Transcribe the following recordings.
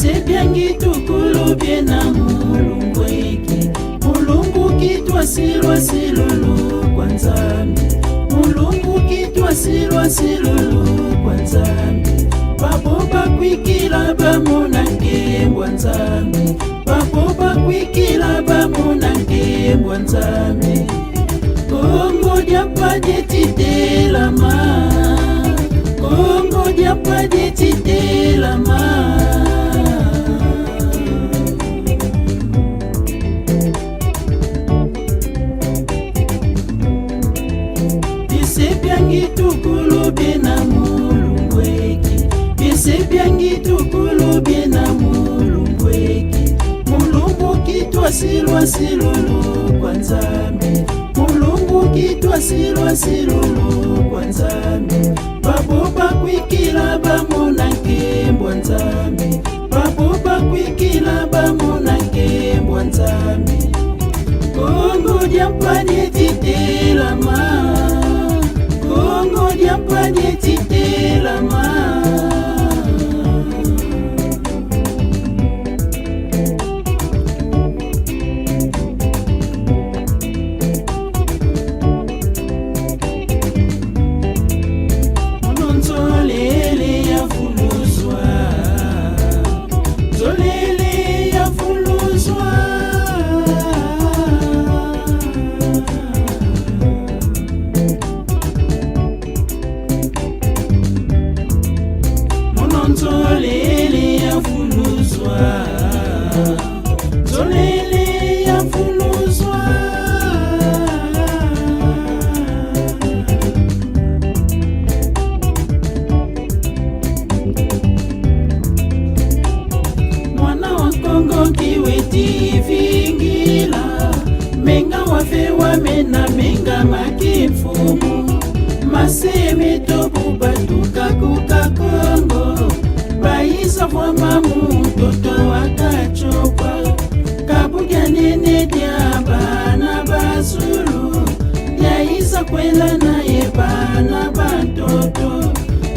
Bisebyangi tukulubye na mulungu eki. Mulungu kitwa silwa silulu kwa Nzambi. Mulungu kitwa silwa silulu kwa Nzambi. Baboba kwikila bamonange mbwa Nzambi. Baboba kwikila bamonange mbwa Nzambi. Kongo diapade tidelama. Kongo diapade tidelama. Bisebyangi tukulubye na mulungu eki. Bisebyangi tukulubye na mulungu eki. Mulungu kitwa silwa silulu kwa Nzambi. Mulungu kitwa silwa silulu kwa Nzambi. Baboba kwikila bamonange mbwa Nzambi. Baboba kwikila bamonange mbwa Nzambi. Kongo diapade tidelama. Kongo diapade tidelama. Zolele yafuluzwa. Zolele yafuluzwa. Mwana wa Kongo kiweti vingila. Menga wafewa mena menga makifumu. Maseme tobu batuka kuka Kongo. Baisa kwa mamu toto wakachopa. Kabuga nene diaba na basulu. Yaisa kwela na yeba na bantoto.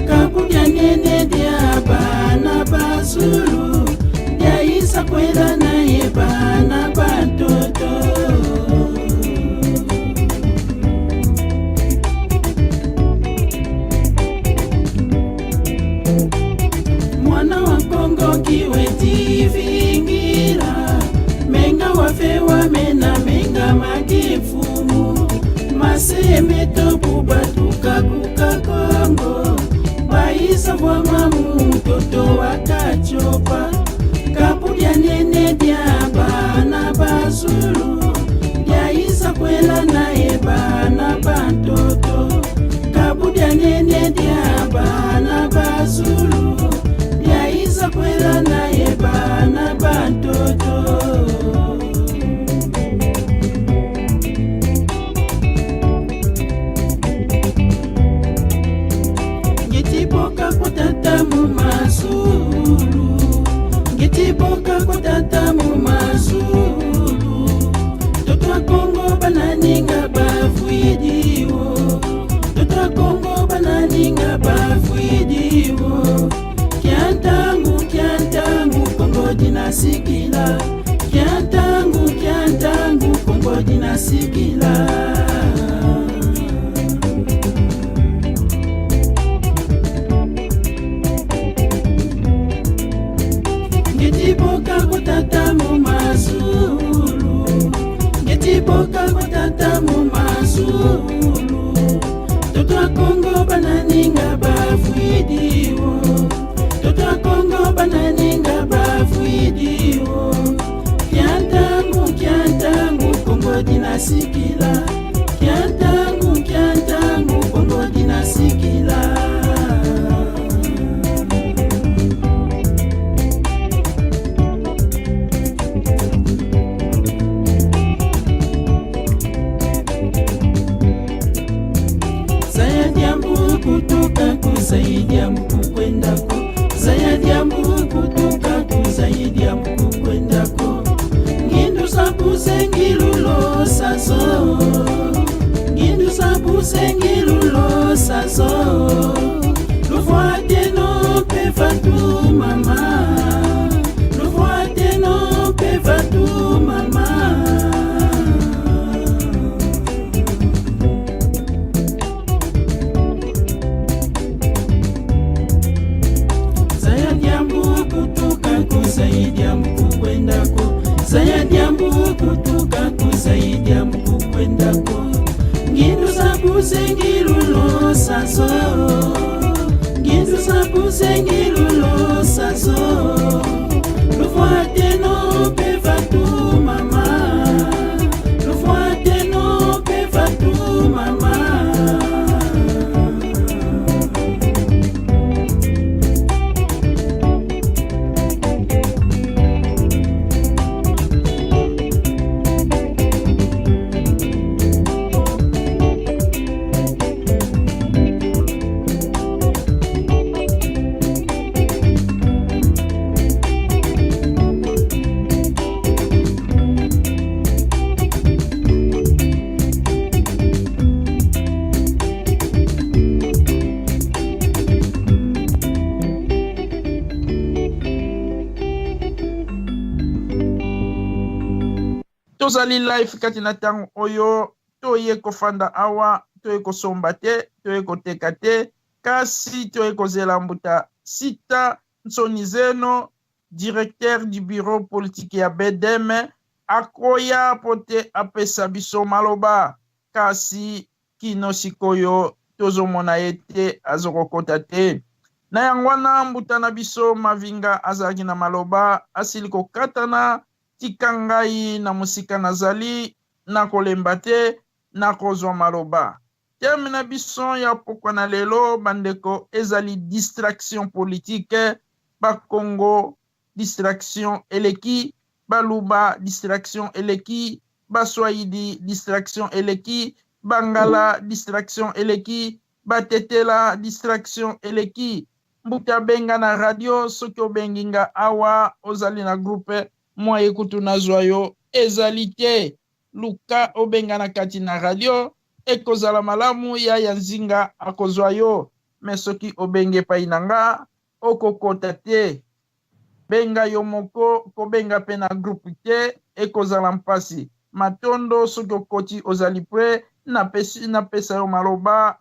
Kabuga nene diaba na basulu. Yaisa kwela na yeba na bantoto. Kiweti vingira. Menga wafewa mena menga magifumu. Maseme tobu batuka kuka Kongo. Baisa kwa mamu toto wakachopa. Kabuga nene diaba na basulu. Yaisa kwela na yeba na bantoto. Kabuga nene diaba na basulu. Yaisa kwela na yeba na bantoto. Ngetiboka kutata mu mazulu. Ngetiboka kutata mu mazulu. Toto Kongo bananinga bafuidiwo. Toto Kongo bananinga bafuidiwo. Kiantangu Kongo dinasikila. Kiantangu Kongo dinasikila. Ngetiboka kutata mu mazulu. Ngetiboka kutata mu mazulu. Toto Kongo bananinga bafuidiwo. Toto Kongo bananinga bafuidiwo. Kiantangu Kongo dinasikila. Kiantangu Kongo dinasikila. kusaidia mkukwendako, saydia mkutukaku saidia mkukwendako, ngindu sabuse ngilulo sazo, ngindu sabuse ngilulo sazo, lufuate no peva tu mama, lufuate no peva tu mama. Tozali life kati na tango oyo toye kofanda awa toye kosomba te toye koteka te kasi toye kozela mbuta sita nsoni zeno directeur du bureau politique ya BDM akoya pote apesa biso maloba kasi kino sikoyo tozomona ete azokokota te na yango wana mbuta na biso mavinga azalaki na maloba asili kokatana tika ngai na musika nazali na kolemba te na kozwa maloba teme na biso ya pokwa na lelo bandeko ezali distraction politique bakongo distraction eleki baluba distraction eleki baswahili distraction eleki bangala distraction eleki batetela distraction eleki mbuta benga na radio soki obenginga awa ozali na groupe mwa ekutu nazwa yo ezali te luka obenga na kati na radio ekozala malamu ya nzinga akozwa yo me soki obenge pai na nga okokota te benga yo moko kobenga pe na groupe te ekozala mpasi matondo soki okoti ozali pre napesa yo maloba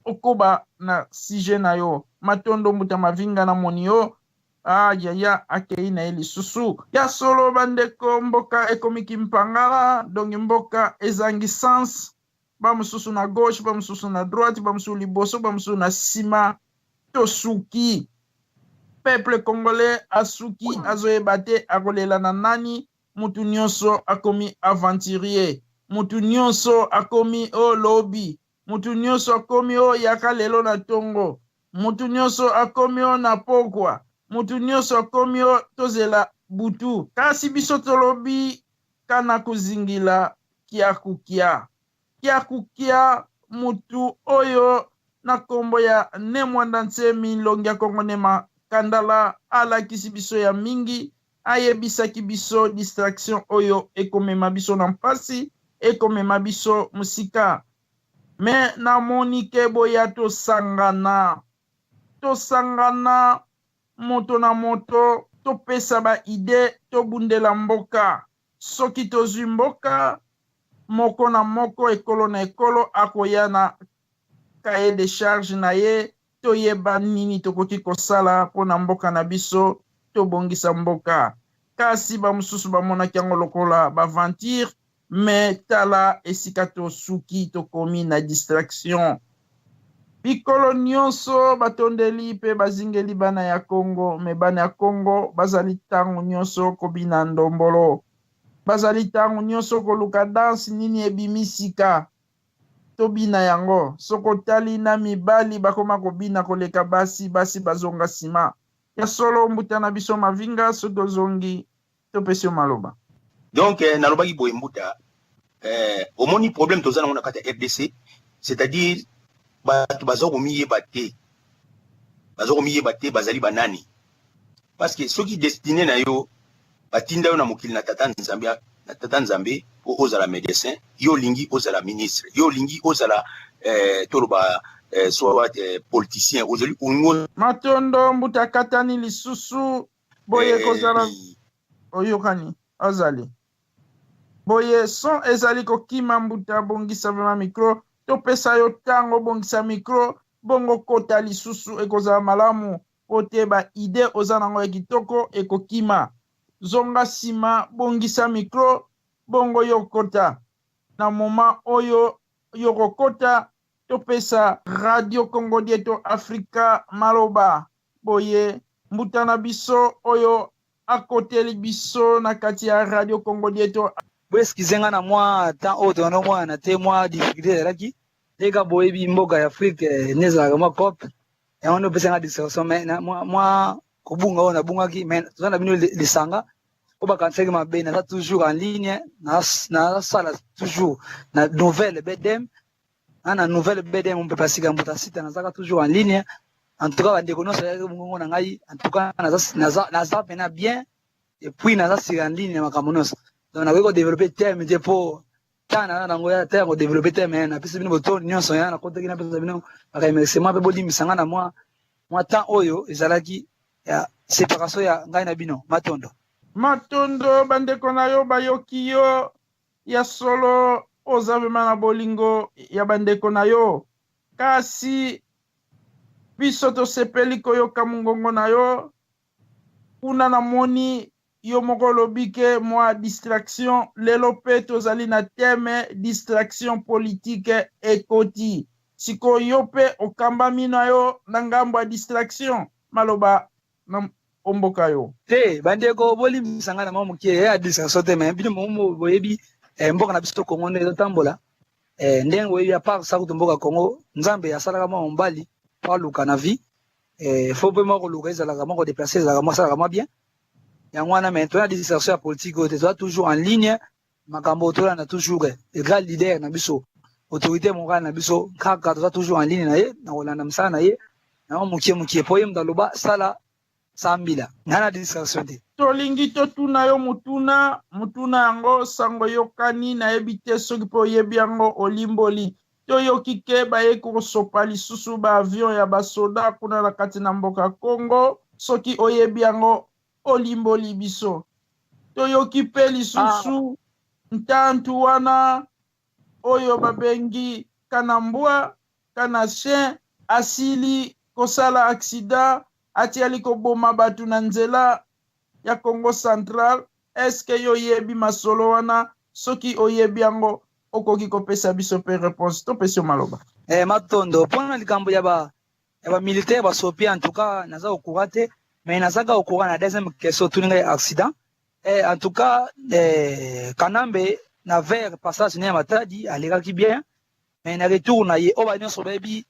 okoba na sije na yo matondo mbuta mavinga na moni yo yaya akei na ye lisusu ya solo bandeko mboka ekomiki mpangala dongi mboka ezangi sens bamosusu na gauche bamosusu na droite bamosusu liboso bamosusu na nsima tosuki peuple congolais asuki azoyeba te akolela na nani mutu nyonso akomi aventurier mutu nyonso akomi lobi mutu nyonso akomi yaka lelo na tongo mutu nyonso akomi na pokwa mutu nyonso akomi tozela butu kasi biso tolobi kana kuzingila kiakukia mutu oyo na kombo ya Nemwanda Nsemi Longi ya Kongo Nema Kandala alakisi biso ya mingi ayebisaki biso distraction oyo ekomema biso na mpasi ekomema biso musika me namoni ke boya tosangana moto na moto topesa ba ide tobundela mboka soki tozwi mboka moko na moko ekolo na ekolo akoya na kaye de charge na ye toyeba nini tokoki kosala mpona mboka na biso tobongisa mboka kasi bamosusu bamonaki yango lokola baventure me tala esika tosuki tokomi na distraction bikolo nyonso batondeli mpe bazingeli bana ya Kongo me bana ya Kongo bazali ntango nyonso kobina ndombolo bazali ntango nyonso koluka danse nini ebimisika tobina yango soko tali na mibali bakoma kobina koleka basi bazonga nsima ya solo mbuta na biso mavinga soki ozongi topesi yo maloba donc nalobaki boye mbuta omoni problème toza nango na kati ya RDC c'est-à-dire bato baza komiyeba te bazali banani parce que soki destiné na yo batinda yo na mokili na tata nzambe po ozala médecin yo lingi ozala ministre yo lingi ozala toloba soit politicien ozali ungo matondo mbuta katani lisusu boye kozala oyokani azali boye son ezali kokima mbuta bongisa vema micro topesa yo tango bongisa micro bongo kota lisusu ekozala malamu pote ba ide oza nango ya kitoko ekokima. Zonga sima bongisa mikro bongo yokota. Na moma oyo yokokota topesa Radio Congo Dieto Afrika maloba. Boye mbutana biso oyo akoteli biso na kati ya Radio Congo Dieto. Bweskizenga na mwa temps autre no mwa na te mwa difficulté zalaki leka boye bi mboka ya Afrique nezalaka mwa COP et on peut senga discussion mais mwa kobunga ona bungaki mais tozana bino lisanga oba kanseki mabe na toujours en ligne na sala toujours na nouvelle bedem ana nouvelle bedem on peut passer kambuta site na zaka toujours en ligne en tout cas bandeko no sa mungongo na ngai en tout cas na za pena bien et puis na za en ligne makamonosa. Donc, on a développé terme pour tana na ngoya terme développer terme na pesa bino boto nyonso ya na kota kina pesa bino remerciement pe bodi misanga na moi temps oyo ezalaki ya séparation ya ngai na bino matondo bandeko na yo bayoki yo ya solo ozavema na bolingo ya bandeko na yo kasi biso tosepeli koyoka mongongo na yo kuna na moni yo moko lobike mwa distraction lelo pe tozali na teme distraction politique ekoti siko yo pe okambami na yo na ngambo ya distraction maloba na omboka yo te bandeko boli misanga na mamukie ya distraction te mais bino momo boyebi mboka na biso Kongo nde tambola ndenge boyebi ya part sa kutomboka Kongo nzambe ya salaka mwa mbali pa luka na vie faut pe moko luka ezalaka moko déplacer ezalaka mwa salaka mwa bien. Yangwana maintenant des discussions politiques tu toujours en ligne makambo tola na toujours le grand leader na biso autorité morale na biso kaka tu toujours en ligne na ye na olanda msana na ye na mukie poye mdaloba sala sambila nana discussion te tolingi totuna yo mutuna yango sango yokani na ebite soki po yebi yango olimboli toyoki ke baye kosopa lisusu ba avion ya basoda kuna na kati na mboka Congo soki oyebi yango olimboli biso toyoki pe lisusu ntantu wana oyo babengi kanambwa kana chien asili kosala accident atiali koboma batu na nzela ya Congo Central. Eske yo yebi masolo wana soki oyebi yango okoki kopesa biso pe réponse topesi maloba matondo pona likambo ya ba militaire basopi en tout cas naza okurate mais nazaka au courant la deuxième question tout les accident et en tout cas kanambe na vers passage ne matadi alega ki bien mais na retour na ye obanyo so baby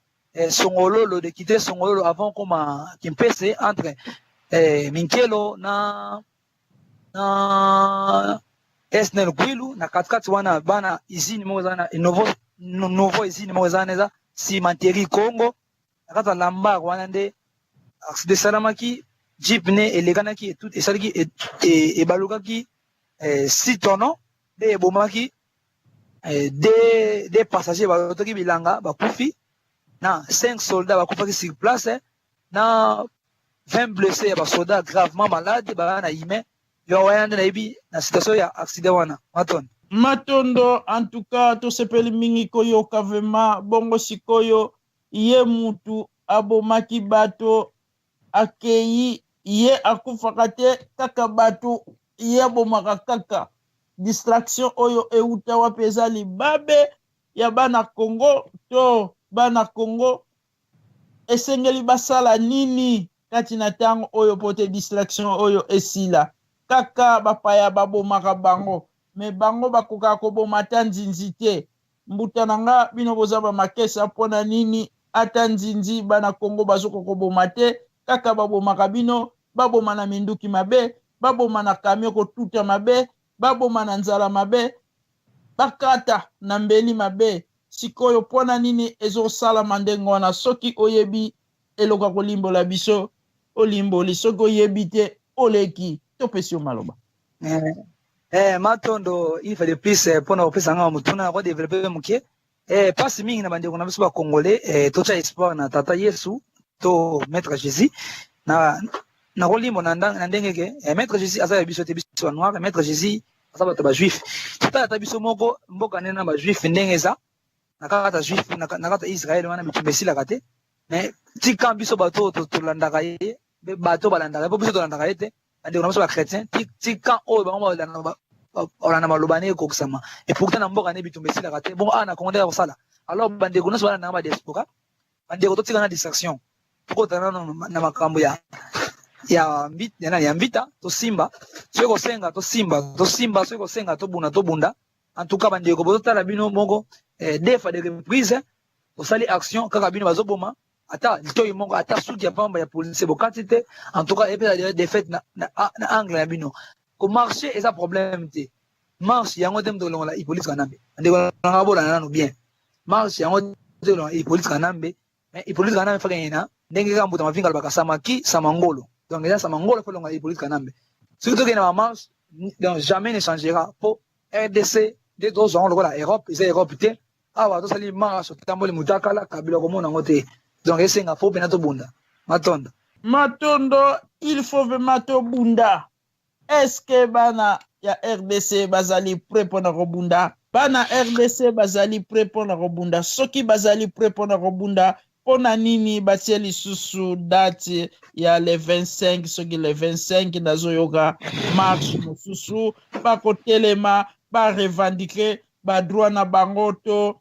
songololo de quitter songololo avant comme kimpese entre minkelo na esnel kwilu na katkati wana bana izini mozana nouveau izini mozana za cimenterie Congo akata lamba wana nde accident salamaki jeep ne eleganaki et tout et salaki et balukaki 6 tonneaux de bomaki des passagers batoki bilanga bakufi na 5 soldats bakufaki sur place na 20 blessés ba soldats gravement malades ba na ime yo wayande na ibi na situation ya accident wana matondo en tout cas to sepeli mingi koyo kavema bongo sikoyo ye mutu abomaki bato akei ye akufaka te kaka bato ye abomaka kaka distraction oyo euta wapi eza libabe ya bana Congo to bana Congo esengeli basala nini kati na ntango oyo pote distraction oyo esila kaka bapaya babomaka bango me bango bakokaka koboma ta nzinzi te mbuta na nga bino boza bamakesa mpona nini ata nzinzi bana Congo bazoko koboma te kaka babomaka bino baboma na minduki mabe baboma na kamio kotuta mabe baboma na nzala mabe bakata na mbeli mabe sikoyo mpona nini ezosalama ndenge wana soki oyebi eloka kolimbola biso olimboli soki oyebi te oleki topesi yo maloba matondo il fallait plus mpona kopesa nga mutuna ko développer mukie pasi mingi na bandeko na biso ba congolais tocha espoir na tata Yesu to maître Jésus na kolimbo na ndenge ke maître Jésus azala biso te biso noir maître Jésus azaba ta ba juif tata biso moko mboka nena ba juif ndenge za na kata juif na kata Israël wana mitumesila kate mais tika biso bato to landaka ye bato balandaka po biso tolandaka ete bandeko na biso bachrétien ti quand oyo bango balanda maloba ne ekokisama et pourtant na mboka ne bitumba esilaka te bongo awa na kongo ndeka kosala alors bandeko nyonso balandaka badiaspora bandeko totika na distraction tokotana na makambo ya mbita tosimba soki kosenga tosimba soki kosenga tobunda en tout cas bandeko bozotala bino moko des fois de reprise osali action kaka bino bazoboma ata litoyi moko ata suki ya pamba ya police bokati te en tout cas epesa défaite na angle ya bino komarche eza problème te marche yango te moto kolongola Hippolyte Kanambe bandeko nanga bolana nano bien marche yango te kolongola Hippolyte Kanambe mais Hippolyte Kanambe faka yena ndenge kaka mbuta mavinga lobaka samaki samangolo donc eza samangolo kolongola Hippolyte Kanambe soki tokende na marche donc jamais ne changera po RDC de dos ans lokola Europe eza Europe te awa tosali marche tamboli mutakala kabila komona ngo te donc esenga fo pena tobunda matondo il faut vraiment tobunda. Est-ce que bana ya RDC bazali prêt pour na robunda? Bana RDC bazali prêt pour na robunda. Soki bazali prêt pour na robunda, pona nini batie lisusu date ya le 25 soki le 25 nazo yoga marche mosusu ba kotelema ba revendiquer ba droit na bango to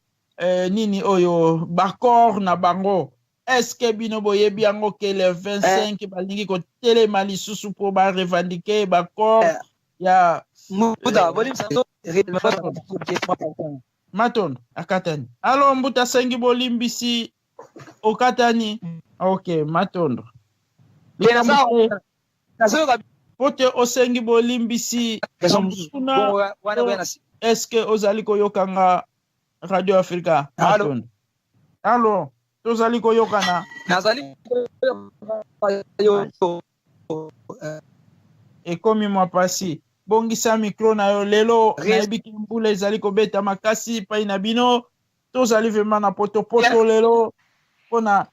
nini oyo ba corps na bango. Est-ce que bino boyebi yango ke le 25 balingi ko telema lisusu po ba revendiquer ba corps ya Mbuta bolim santo Maton akatani alo Mbuta sengi bolimbisi okatani ok Matondo pote osengi bolimbisi est-ce que ozali koyokanga Radio Africa Matondo alo tozali koyokana nazali ekomi mwa pasi bongisa micro na yo lelo nayebiki mbula ezali kobeta makasi pai na bino tozali vraiment na potopoto lelo mpona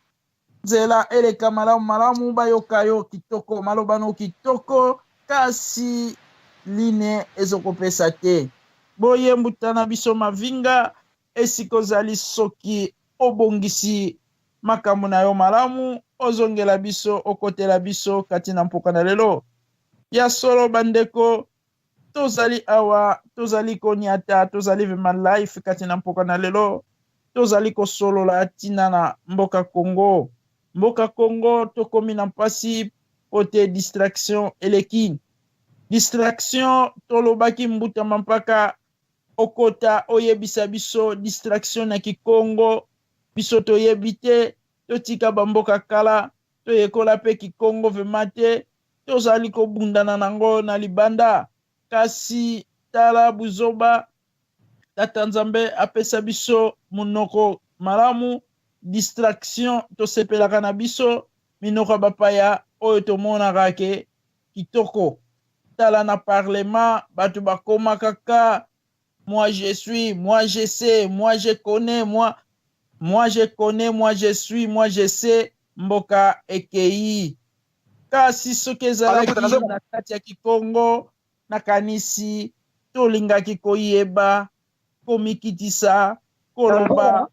nzela eleka malamu bayoka yo kitoko maloba no kitoko kasi line ezokopesa te boyembuta na biso mavinga esika ozali soki obongisi makambo na yo malamu ozongela biso okotela biso kati na mpoka na lelo ya solo bandeko tozali awa tozali koniata tozali vema life kati na mpoka na lelo tozali kosolola tina na mboka Congo tokomi na mpasi pote distraction eleki distraction tolobaki mbuta mpaka okota oyebisa biso distraction na Kikongo biso toyebi te totika bamboka kala toyekola pe Kikongo vema te tozali kobundana nango na libanda kasi tala buzoba tata Nzambe apesa biso munoko malamu distraction tosepelaka na biso minoko bapaya oyo tomonaka ke kitoko tala na parlement bato bakoma kaka moi je suis, moi je sais, moi je connais, moi je connais, moi je suis, moi je sais, mboka ekei. Kasi soki ezalaki na kati ya Kikongo nakanisi tolingaki koyeba komikitisa koloba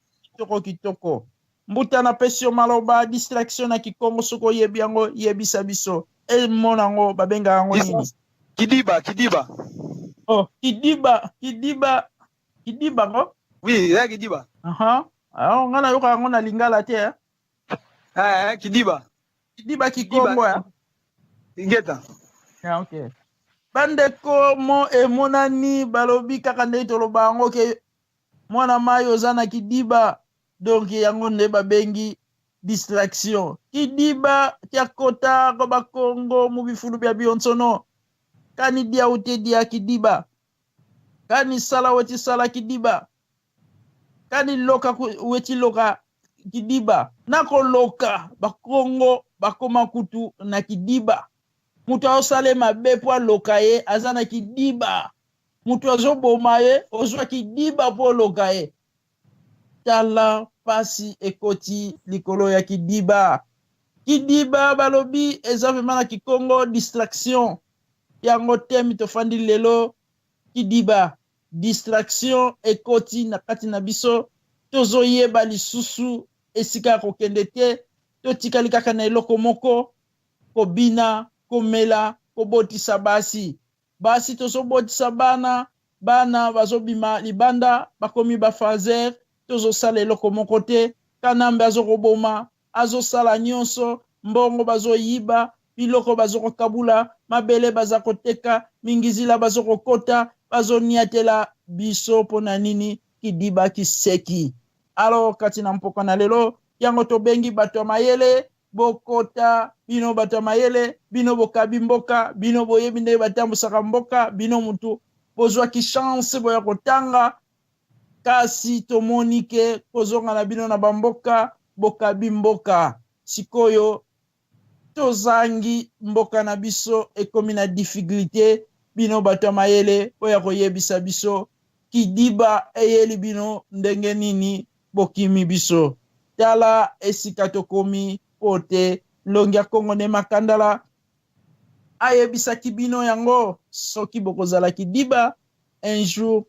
kitoko mbuta na pesio maloba distraction na Kikongo soko yebi yango yebisa biso monango babenga yango nini Kidiba oh Kidiba ngo oui ya Kidiba alors ngana yoka yango na lingala te Kidiba Kikongo ya ingeta okay bandeko mo emonani balobi kaka nde toloba yango ke mwana mayi oza na Kidiba donc yango nde babengi distraction Kidiba tia kota ko bakongo mu bifulu bya bionsono kani dia uti dia Kidiba kani sala weti sala Kidiba kani loka weti loka Kidiba nako loka bakongo bakoma kutu na Kidiba mutu osale mabe po loka ye aza na Kidiba mutu azoboma ye ozwa Kidiba po loka ye tala pasi ekoti likolo ya Kidiba balobi eza vema na Kikongo distraction yango temi tofandi lelo Kidiba distraction ekoti na kati na biso tozoyeba lisusu esika kokende te totikali kaka na eloko moko kobina komela kobotisa basi tozobotisa bana bazobima libanda bakomi bafazer tozosala eloko moko te kanambe azokoboma azosala nyonso mbongo bazoyiba biloko bazokokabula mabele bazakoteka mingizila bazokokota bazoniatela biso mpona nini kidiba kiseki. Alors kati na mpoka na lelo yango tobengi bato ya mayele bokota bino bato ya mayele bino bokabi mboka bino boyebi nde batambusaka mboka bino mutu bozwaki chance boya kotanga kasi tomoni ke kozonga na bino na bamboka bokabi mboka sikoyo tozangi mboka na biso ekomi na difficulté bino bato ya mayele boya koyebisa biso kidiba eyeli bino ndenge nini bokimi biso tala esika tokomi pote longi ya Kongo ne makandala ayebisaki bino yango soki bokozala kidiba un jour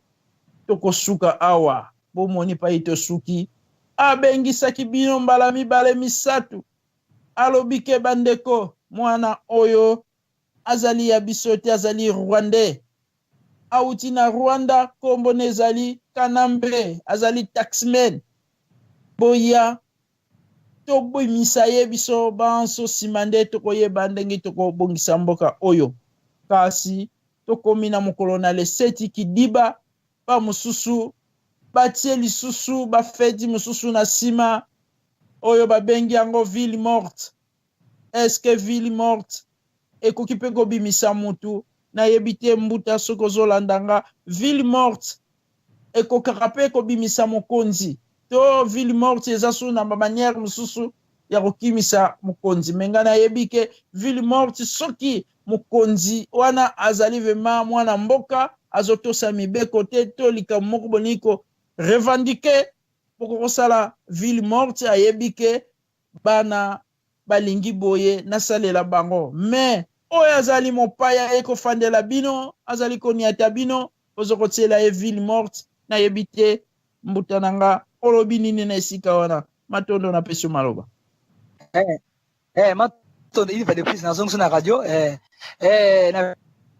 tokosuka awa bomoni pai tosuki abengisaki bino mbala mibale misatu alobi ke bandeko mwana oyo azali ya biso te azali rwandais auti na Rwanda kombo nezali Kanambe azali taxman boya tobimisa ye biso banso nsima nde tokoyeba ndenge tokobongisa mboka oyo kasi tokomi na mokolo na leseti kidiba bamosusu batie lisusu bafeti mosusu na nsima oyo babengi yango ville morte. Eske ville morte ekoki mpe kobimisa mutu nayebi te mbuta soki ozolandanga ville morte ekokaka mpe kobimisa mokonzi to ville morte eza su na bamaniere mosusu ya kokimisa mokonzi menga nayebi ke ville morte soki mokonzi wana azali vema mwana mboka azotosa mibeko te to likambo moko boniko revendike poko kosala ville morte ayebi ke bana balingi boye nasalela bango me oyo azali mopaya ekofandela bino azali koniata bino ozokotiela ye ville morte nayebi te mbuta nanga olobi nini na esika wana matondo na peso maloba matondo ili va de plus na zongo na radio na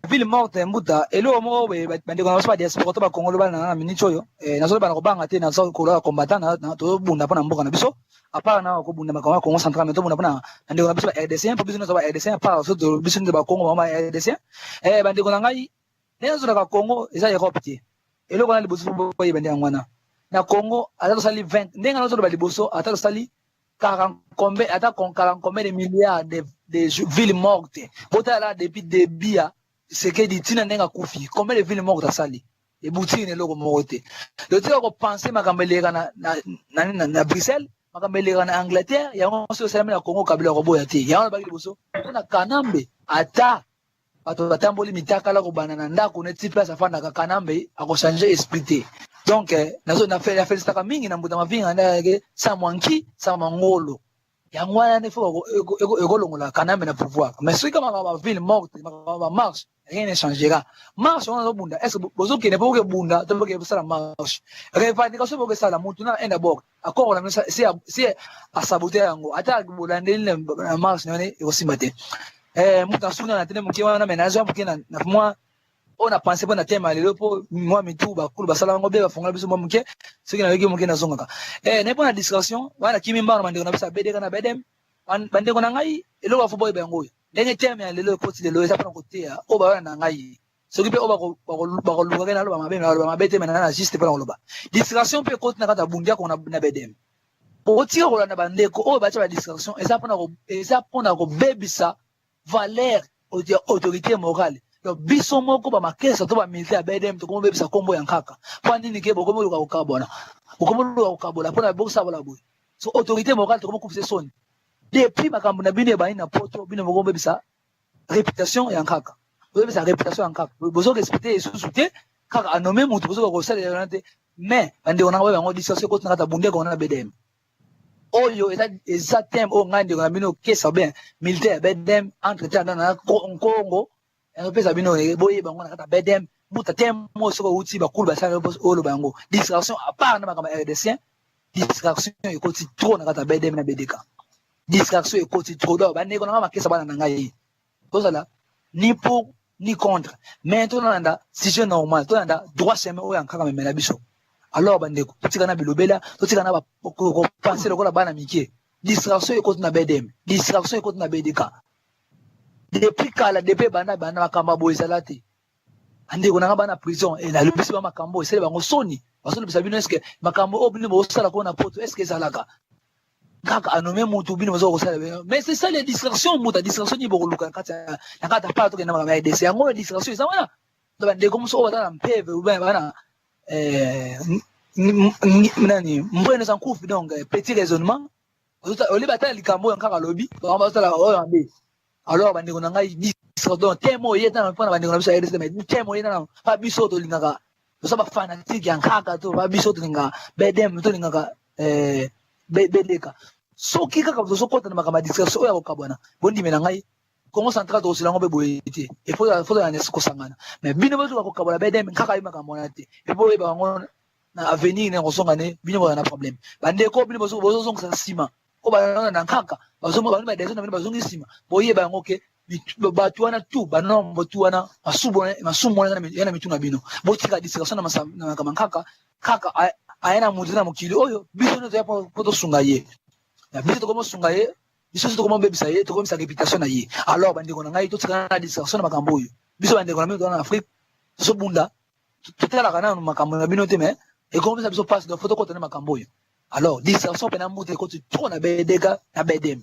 ville morte mbuta elo mo bandeko na so ba diaspora to ba Kongo ba na minute oyo na so ba ko banga te na so ko la combattant na to bunda pa na mboka na biso apa na ko bunda makama Kongo central mais to bunda pa na ndeko na biso ba RDC po biso na so ba RDC pa so to biso na ba Kongo ba RDC bandeko na ngai ne so na Kongo eza Europe te elo ko na liboso bo yebende ngwana na Congo ata sali 20 ndenga no so ba liboso ata sali 40 combien de milliards de villes mortes botala depuis débia c'est que dit tina ndenga kufi combien de villes mortes sali et bouti ne loko morote le tio ko penser makambelela na Bruxelles makambelela na Angleterre ya on so sala na Congo kabila ko boya te ya on ba liboso na Kanambe ata bato batamboli mitaka la ko banana ndako ne ti place afanda ka Kanambe ako changer esprit te. Donc nazo na fait la félicitaka mingi na mbuta mavinga ndake sa mwanki sa mangolo yango wana ne faut ekolongola Kanambe na pouvoir mais si comme ma ville morte ma marche rien ne changera marche on a bunda est-ce bozo ke ne pas bunda to ke sala marche revendication boke sala mutu na enda bok akoko na c'est à saboter yango ata bolandeli na marche ne osimate muta suna na tene mukiwa na ménage mukina na moi on a pensé bon thème lelo po moi mitu ba kulu basala ngo be bafunga biso moi muke soki na wiki muke na zonga ne pona discussion wana kimi mbano mandeko na bisa bede kana bedem bandeko na ngai elo ba foboy bango ndenge thème ya lelo poti lelo eza pona kotea o ba na ngai soki pe o ba ko luka kana lo ba mabete mena na juste pona loba discussion pe koti na kata bundia ko na bedem poti ko na bandeko o ba cha ba discussion eza pona ko bebisa valeur autorité morale donc biso moko ba makesa to ba militaire bedem to ko bebisa kombo ya nkaka kwa nini ke boko mo ka bona pona boksa bola boy so autorité morale to ko kufise soni depuis makambo na bino ba ina poto bino moko bebisa réputation ya nkaka bebisa réputation ya nkaka bozo respecter isusu te kaka anome mutu bozo ko sala yonate mais bande ona ba ngo discussion ko tanga bunde ko na bedem oyo eza thème o ngande ko na bino kesa bien militaire bedem entretien na Congo pesa bino boye bango na kata bedem muta thème mo soko uti ba kulu ba sala olo bango distraction à part na makama RDC distraction ekoti trop na kata bedem na bedeka distraction et côté trop d'or bande ko na ma kesa bana ngai to sala ni pour ni contre mais to nanda si je normal to nanda droit chemin o yankaka memela biso alors bande ko tika na bilobela to tika na ba ko penser ko la bana mikie distraction et côté na bedem distraction et côté na bedeka depuis kala depuis bana makamba boyezala te ande ko na bana prison et la lobisi ba makambo esele bango soni parce que lobisa bino est-ce que makambo obini bo sala ko na poto est-ce que zalaka kaka anome mutu bino bazo ko sala mais c'est ça les distractions muta distraction ni bo luka kata nakata pa to ke na makambo de c'est ngo distraction ça wana to bande ko muso bana mpeve ou bien bana nani mbwene sans coup donc petit raisonnement oli bata likambo kaka lobi ba sala o yambe alors bande ko ngai distraction temo yeta na pona bande ko na biso RDC mais temo yeta na pa biso to lingaka to saba fanatique yankaka to ba biso to linga bedem to lingaka bedeka soki kaka to sokota na makama distraction ya ko bwana bondi mena ngai Congo central to silango be boyete et faut la nesiko sangana mais bino bozo ko kabola bedem kaka yima kamonate et bo ba ngo na avenir na kosongane bino ba na problème bande ko bino bozo zonga sima ko ba na kaka bazo mo ba dezo na bino bazongi sima boye ba ngo ke batu wana tu banombo tu wana masumo yana mitunga bino botika distraction na kama kaka aena mudina mukili oyo biso no yapo poto sungaye ya biso to komo sungaye biso to komo bebisa ye to komo sa réputation na ye alors bande ko ngai to tika na distraction na makambo oyo biso bande ko na mito na Afrique so bunda tutela kana no makambo na bino te mais et comme ça biso passe de photo ko na makambo oyo alors distraction pena muté ko tu na bedega na bedem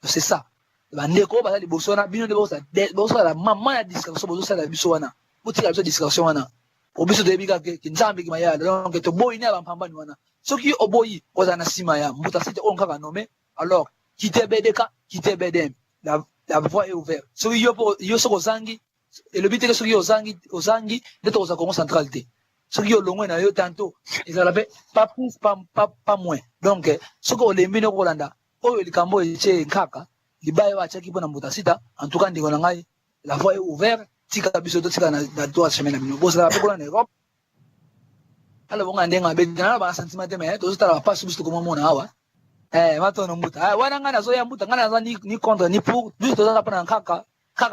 c'est ça bande ko ba li bosona bino de bosa la maman ya distraction bosa la biso wana botika biso distraction wana obiso de biga ke nzambe ki maya donc to boy ni abampamba ni wana soki oboyi koza na sima ya mbuta site on kaka nommé alors quitter BDK quitter BDM la voie est ouverte soki yo soko zangi et le but est que soki ozangi de to za Congo central te soki yo longwe na yo tanto ezala pas plus pas moins donc soki olembi no kolanda oyo likambo eche nkaka libaye wa chaki bona mbuta sita en tout cas ndiko na ngai la voie est ouverte tika biso to tika na droit chemin na bino bosa pe ko na Europe ala bonga ndenga be na ba sentiment te mais to zita pas biso ko mona hawa mato no mbuta wana ngana zo ya mbuta ngana za ni contre ni pour juste to za pa na kaka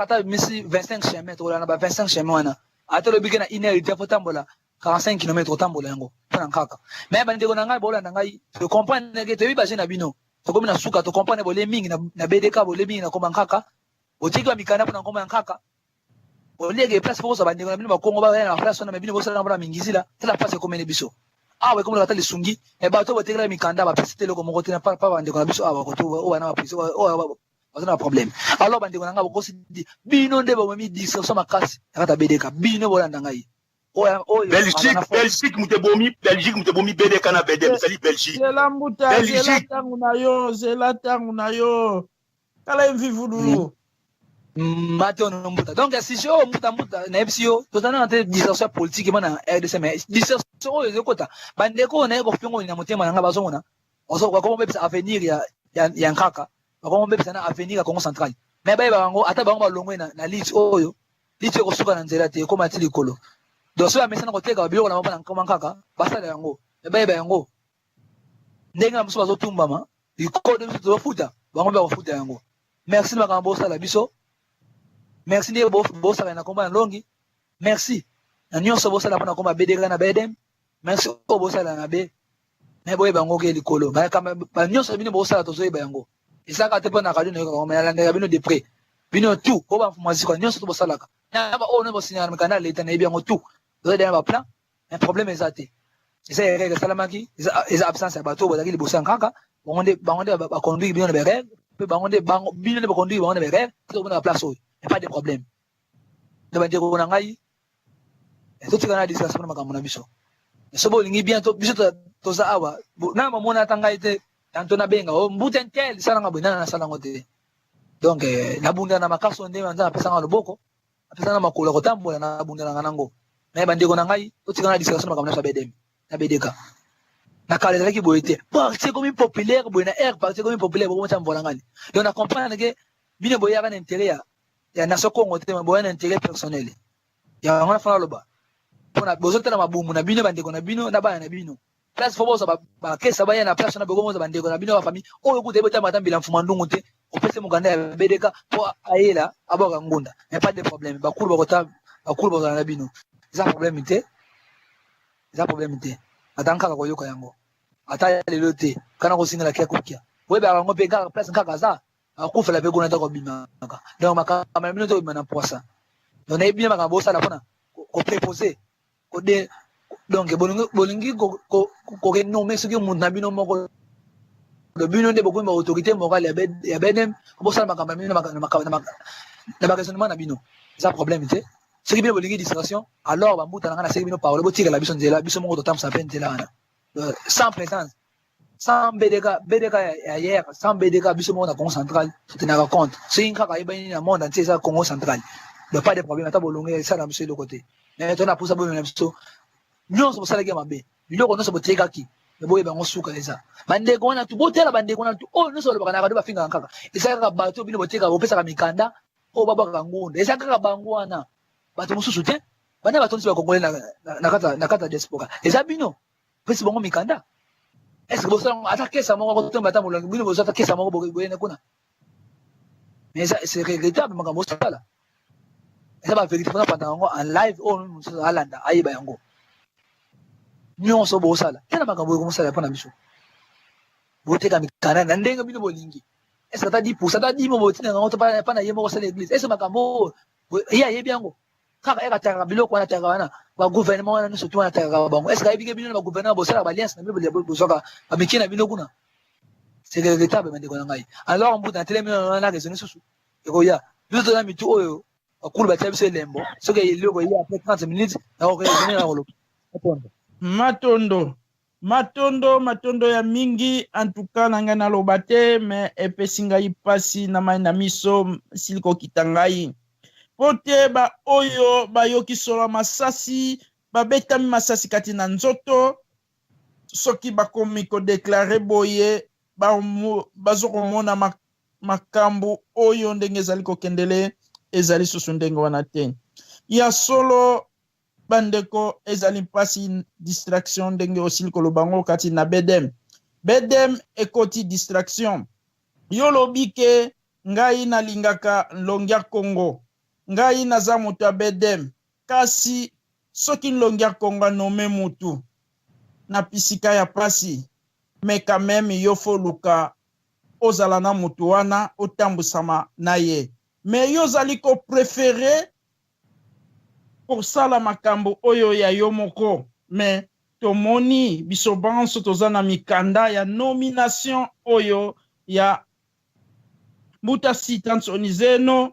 ta misi 25 chemin to na ba 25 chemin wana atelo bigena inerite fo tambola 45 km tambola yango pa na kaka mais ba ndeko na ngai bola na ngai to comprendre que to biba na bino to komi na suka to comprendre bole mingi na BDK bole mingi na komba nkaka otikwa mikana pa na komba nkaka olege place pour ça bandeko na bino ba Congo ba na place na bino bosala na mingizila tela place ko mene biso awe comme la tali sungi e ba to botekela mikanda ba pesite loko moko tina pa bandeko na biso awa ko to o wana ba prise o bazana problème alors bandeko na ngabo ko si bino nde ba mi distraction makasi akata BDK bino bolanda ngai Belgique mutebomi BDK na BDM sali Belgique zelambuta zela tangu na yo kala mvivulu Mateo no mbuta donc si je mbuta na FCO totana entre distraction politique mana RDC mais distraction oyo ezokota bandeko na eko fingo na motema na ngabazo mona ozo kwa kombe bisa avenir ya nkaka kwa kombe bisa na avenir ya Congo central mais ba bango ata bango balongwe na list oyo list ko suka na nzela te ko matili kolo donc so amesana ko teka biloko na mabana nkoma nkaka basala yango ba yango ndenga muso bazo tumba ma ikodo biso to futa bango ba futa yango merci makambo sala biso merci ne bosa na komba longi merci na nyonso bosa la pona komba BDK na BDM merci o bosa la na be ne boye bango ke likolo ba kama ba nyonso bino bosa la tozo yango isaka te pona ka dino ko mala ndanga bino de près bino tout ko ba fumasi ko nyonso to bosa la ka na ba o ne bosinya na kanal leta na biango tout do de ba plan un problème ezate isa règle salamaki isa absence ya bato bozaki libosa nkaka bango ba conduire bino na berere pe bango bino ne ba conduire bango na berere to bona place oyo pas de problème de ba ndeko na ngai to tika na distraction makambo na biso so bo lingi bien to biso to za awa na mamona tanga ite tanto na benga o mbuten tel sala ngabo na sala ngote donc na bunda na makaso nde manza pesa ngalo boko pesa na makolo ko tambola na bunda na nganango na ba ndeko na ngai to tika na distraction makambo na BDM na BDK na kale zaki boite parti comme populaire boina air parti comme populaire bo mo tambola ngani donc na comprendre que bino boya na intérêt ya na Congo te boya na intérêt personnel ya ngana fana loba pona bozotela mabumu na bino bandeko na bino na bana na bino place fo bosa ba kesa ba yana place na bogomo za bandeko na bino ba famille oyo kuta beta matambi la mfuma ndungu te opese muganda ya BDK po ayela aboka ngunda mais pas de problème ba kulu ba na bino za problème te atanka ka koyoka yango ata lelo te kana ko singala kia kukia weba ngo pe ka place nkaka za akufela pe gona ta ko bima donc makama bino to bima poisa donc na bino makama bosa la pona ko préposer ko de donc bolingi ko nommer ce que mon nabino moko le bino de beaucoup autorité morale ya benem bosa makama bino na raisonnement na bino ça problème te ce qui bien bolingi distraction alors ba mbuta na se bino parole botira la biso nzela biso moko to tam sa pente là sans présence sans BDK hier sans BDK biso moko na Congo central tu n'as compte c'est une kaka ibani na monde entier ça Congo central il n'y a pas de problème ata bolonge ça na biso de côté mais to na pousa bo na biso nyonso bosala ke mabe biloko nyonso boteka ki boye bango suka eza bandeko wana tu botela bandeko wana tu oh nyonso lo bakana ba finga kaka eza kaka bato bino boteka bopesa ka mikanda o baba ka ngunda eza kaka bango wana bato mususu te bana bato nsi ba kongole na kata diaspora eza bino pesi bango mikanda est-ce que bosala ata kesa moko to mbata molongi bino bosala kesa moko boye na kuna mais ça c'est regrettable makambo sala eza ba vérité pour pendant en live oh mususu alanda ayiba yango nyonso bosala tena makambo ko mosala pona biso boteka mikana na ndenge bino bolingi est-ce que ta 10% ta 10 mo botina ngoto pa na yemo ko sala église est-ce makambo ya yebiango kaka eka taka biloko wana taka wana ba gouvernement wana surtout wana taka bango est-ce que ayebike bino ba gouvernement bosala ba alliance na bino bosoka ba mikina bino kuna c'est regrettable mende ko ngai alors on bout dans télé mino na raison susu eko ya bino to na mitu oyo akulu ba tabiso lembo soki iloko ya après 30 minutes na ko raisonner na kolo matondo ya mingi antuka nanga na lobate me epesi ngai pasi na mai na miso siliko kitangai pote ba oyo bayoki solo masasi babetami masasi kati na nzoto soki bakomi kodeklare boye bazokomona makambo oyo ndenge ezali kokendele ezali susu ndenge wana te ya solo bandeko ezali mpasi distraction ndenge osili kolobango kati na bedem ekoti distraction yo lobi ke ngai nalingaka Longia Congo ngai naza moto ya bedem kasi soki Longia Congo anome mutu na pisika ya pasi me quand même yo fo luka ozala na mutu wana otambusama na ye me yo zali ko préférer pour sala makambo oyo ya yo moko me tomoni biso banso toza na mikanda ya nomination oyo ya Mbuta Sitantsoni Zeno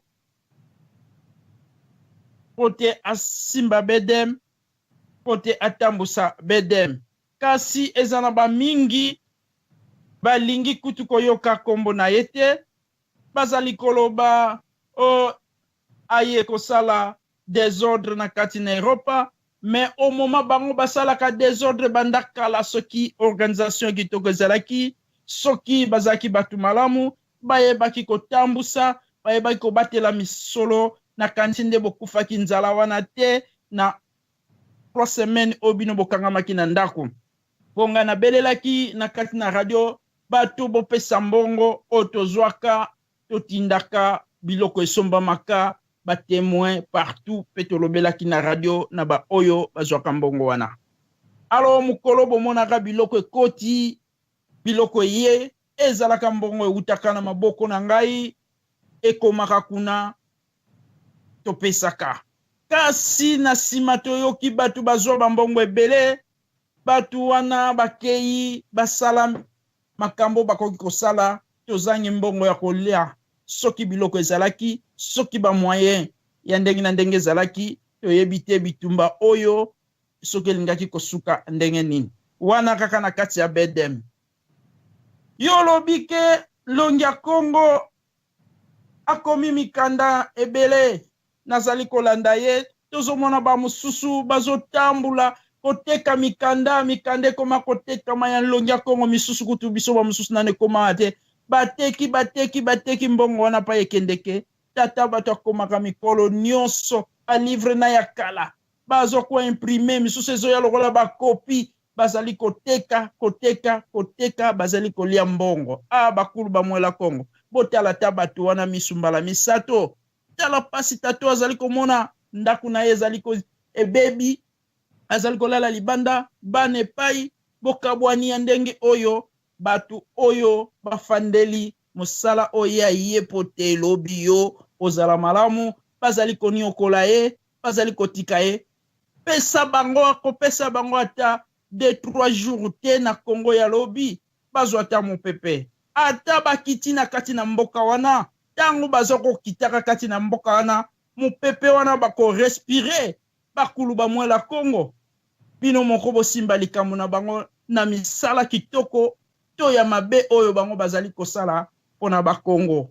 pote asimba bedem pote atambusa bedem kasi ezana ba mingi balingi kutu koyoka kombo na yete bazali koloba o aye kosala désordre na kati na Europa mais au moment bango basalaka désordre bandakala soki organisation kitoko ezalaki soki bazaki batu malamu bayebaki kotambusa bayebaki kobatela misolo na kanti nde bokufaki nzala wana te na 3 semaines obino bokangamaki na ndako ponga na belelaki na kati na radio batu bopesa mbongo otozwaka totindaka biloko esombamaka ba témoin partout petolobelaki na radio na ba oyo bazwaka mbongo wana alors mukolo bomonaka biloko ekoti biloko ye ezalaka mbongo eutaka na maboko na ngai ekomaka kuna topesaka kasi na sima toyoki batu bazwa bambongo ebele batu wana bakei basala makambo bakoki kosala tozangi mbongo ya kolia soki biloko ezalaki soki ba moyen ya ndenge na ndenge ezalaki toyebi te bitumba oyo soki elingaki kosuka ndenge nini wana kaka na kati ya bedem yo lobi ke Longia Congo akomi mikanda ebele nazali kolanda ye tozomona ba mususu bazotambula koteka mikanda ekoma kotekama ya Longia Congo misusu kutu biso ba mususu nane koma te bateki mbongo wana pa ekendeke tata bato akomaka mikolo nyonso balivre na ya kala bazokwa imprime misusu ezoya lokola bakopi bazali koteka bazali kolia mbongo. Bakulu bamwela Congo botala ta bato wana misumbala misato tala pasi tato azali komona ndaku na ye ezali ko ebebi azali kolala libanda bane pai bokabwani ya ndenge oyo batu oyo bafandeli mosala oyo aye pote elobi yo ozala malamu bazali koniokola ye bazali kotika ye pesa bango akopesa bango ata 2-3 jours te na Congo ya lobi bazwa ata mopepe ata bakiti na kati na mboka wana tango bazoko kitaka kati na mboka wana mopepe wana bako respire bakulu bamwela Congo bino moko bosimba likambo na bango na misala kitoko to ya mabe oyo bango bazali kosala pona bakongo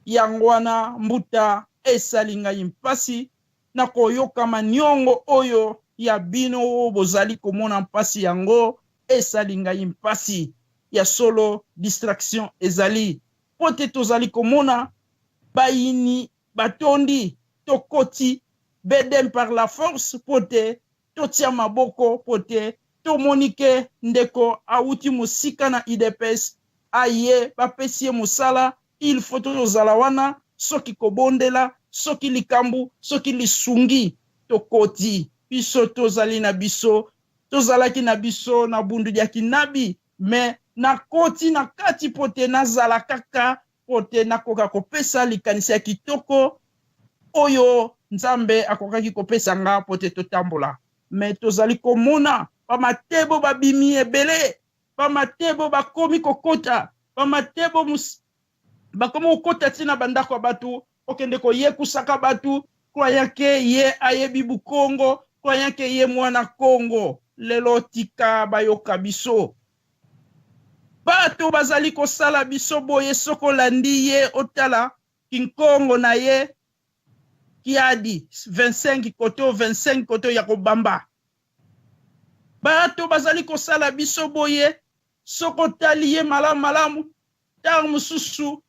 yango wana mbuta esali ngai mpasi na koyoka maniongo oyo ya bino bozali komona mpasi yango esali ngai mpasi ya solo distraction ezali pote tozali komona bayini batondi tokoti bedem par la force pote totia maboko pote tomonike ndeko auti musika na IDPS aye bapesi ye musala il faut tozala wana soki kobondela soki likambu soki lisungi tokoti biso tozali na biso tozalaki na biso na bundu ya kinabi me na koti na kati pote nazala kaka pote nakoka kopesa likanisi ya kitoko oyo nzambe akokaki kopesa nga pote totambola me tozali komona bamatebo babimi ebele bamatebo bakomi kokota bamatebo bakomi kokota tina bandako batu okende koyekusaka batu kwa yake ye ayebi bukongo kwa yake ye mwana Kongo lelo tika bayoka biso bato bazali kosala biso boye soko landi ye otala kinkongo na ye kiadi 25 koto 25 koto ya kobamba bato bazali kosala biso boye soko tali ye malamu tang mususu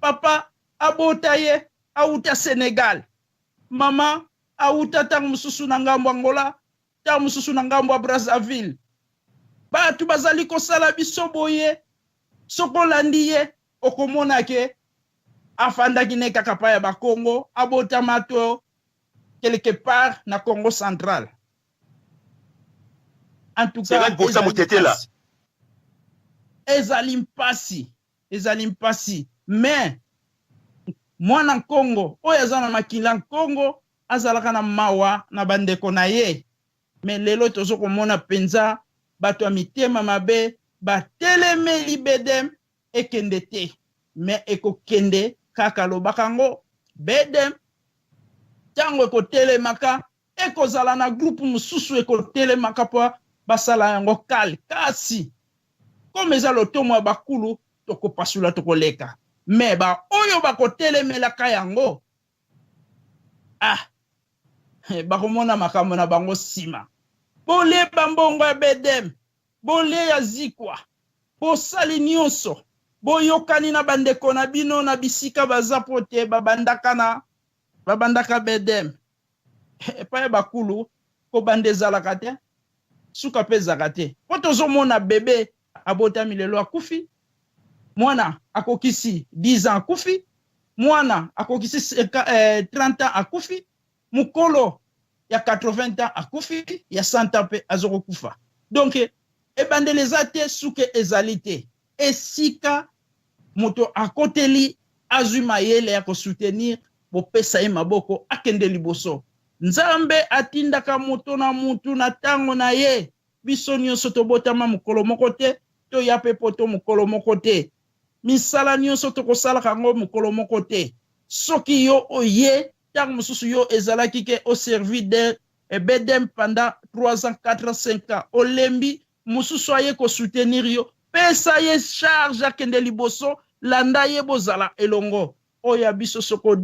papa abota ye auta Senegal mama auta tang mususu na ngambo Angola tang mususu na ngambo Brazzaville bato bazali kosala biso boye soko landi ye okomona ke afandaki ne kaka pa ya bakongo abota mato quelque part na Congo central en tout cas ezali mpasi mais mwana Congo oyo aza na makila Congo azalaka na mawa na bandeko na ye mais lelo tozo komona penza bato ya mitema mabe batelemeli bedem ekende te mais ekokende kaka lobaka ngo bedem tango ekotelemaka ekozala na groupe mususu ekotelemaka po basala yango kale kasi comme eza lotomo ya bakulu tokopasula tokoleka me oyo bakotelemelaka yango bakomona makambo na bango nsima boleba mbongo ya bedem bole ya zikwa bosali nyonso boyokani na bandeko na bino na bisika baza pote babandaka bedem epai bakulu kobanda ezalaka te suka mpe ezalaka te po tozomona bebe abotami lelo akufi mwana akokisi 10 ans akufi mwana akokisi 30 ans akufi mukolo ya 80 ans akufi ya 100 ans mpe azokokufa donc ebandeleza te suke ezali te esika moto akoteli azwi mayele ya kosoutenir bopesa ye maboko akende liboso nzambe atindaka moto na mutu na tango na ye biso nyonso tobotama mokolo moko te toya mpe poto mokolo moko te misala nyonso tokosalaka yango mokolo moko te soki yo oye tango mosusu yo ezalaki ke au servi de bedem pendant 3 ans 4 ans 5 ans olembi mosusu aye kosoutenir yo pesa ye charge akende liboso landa ye bozala elongo oya biso soko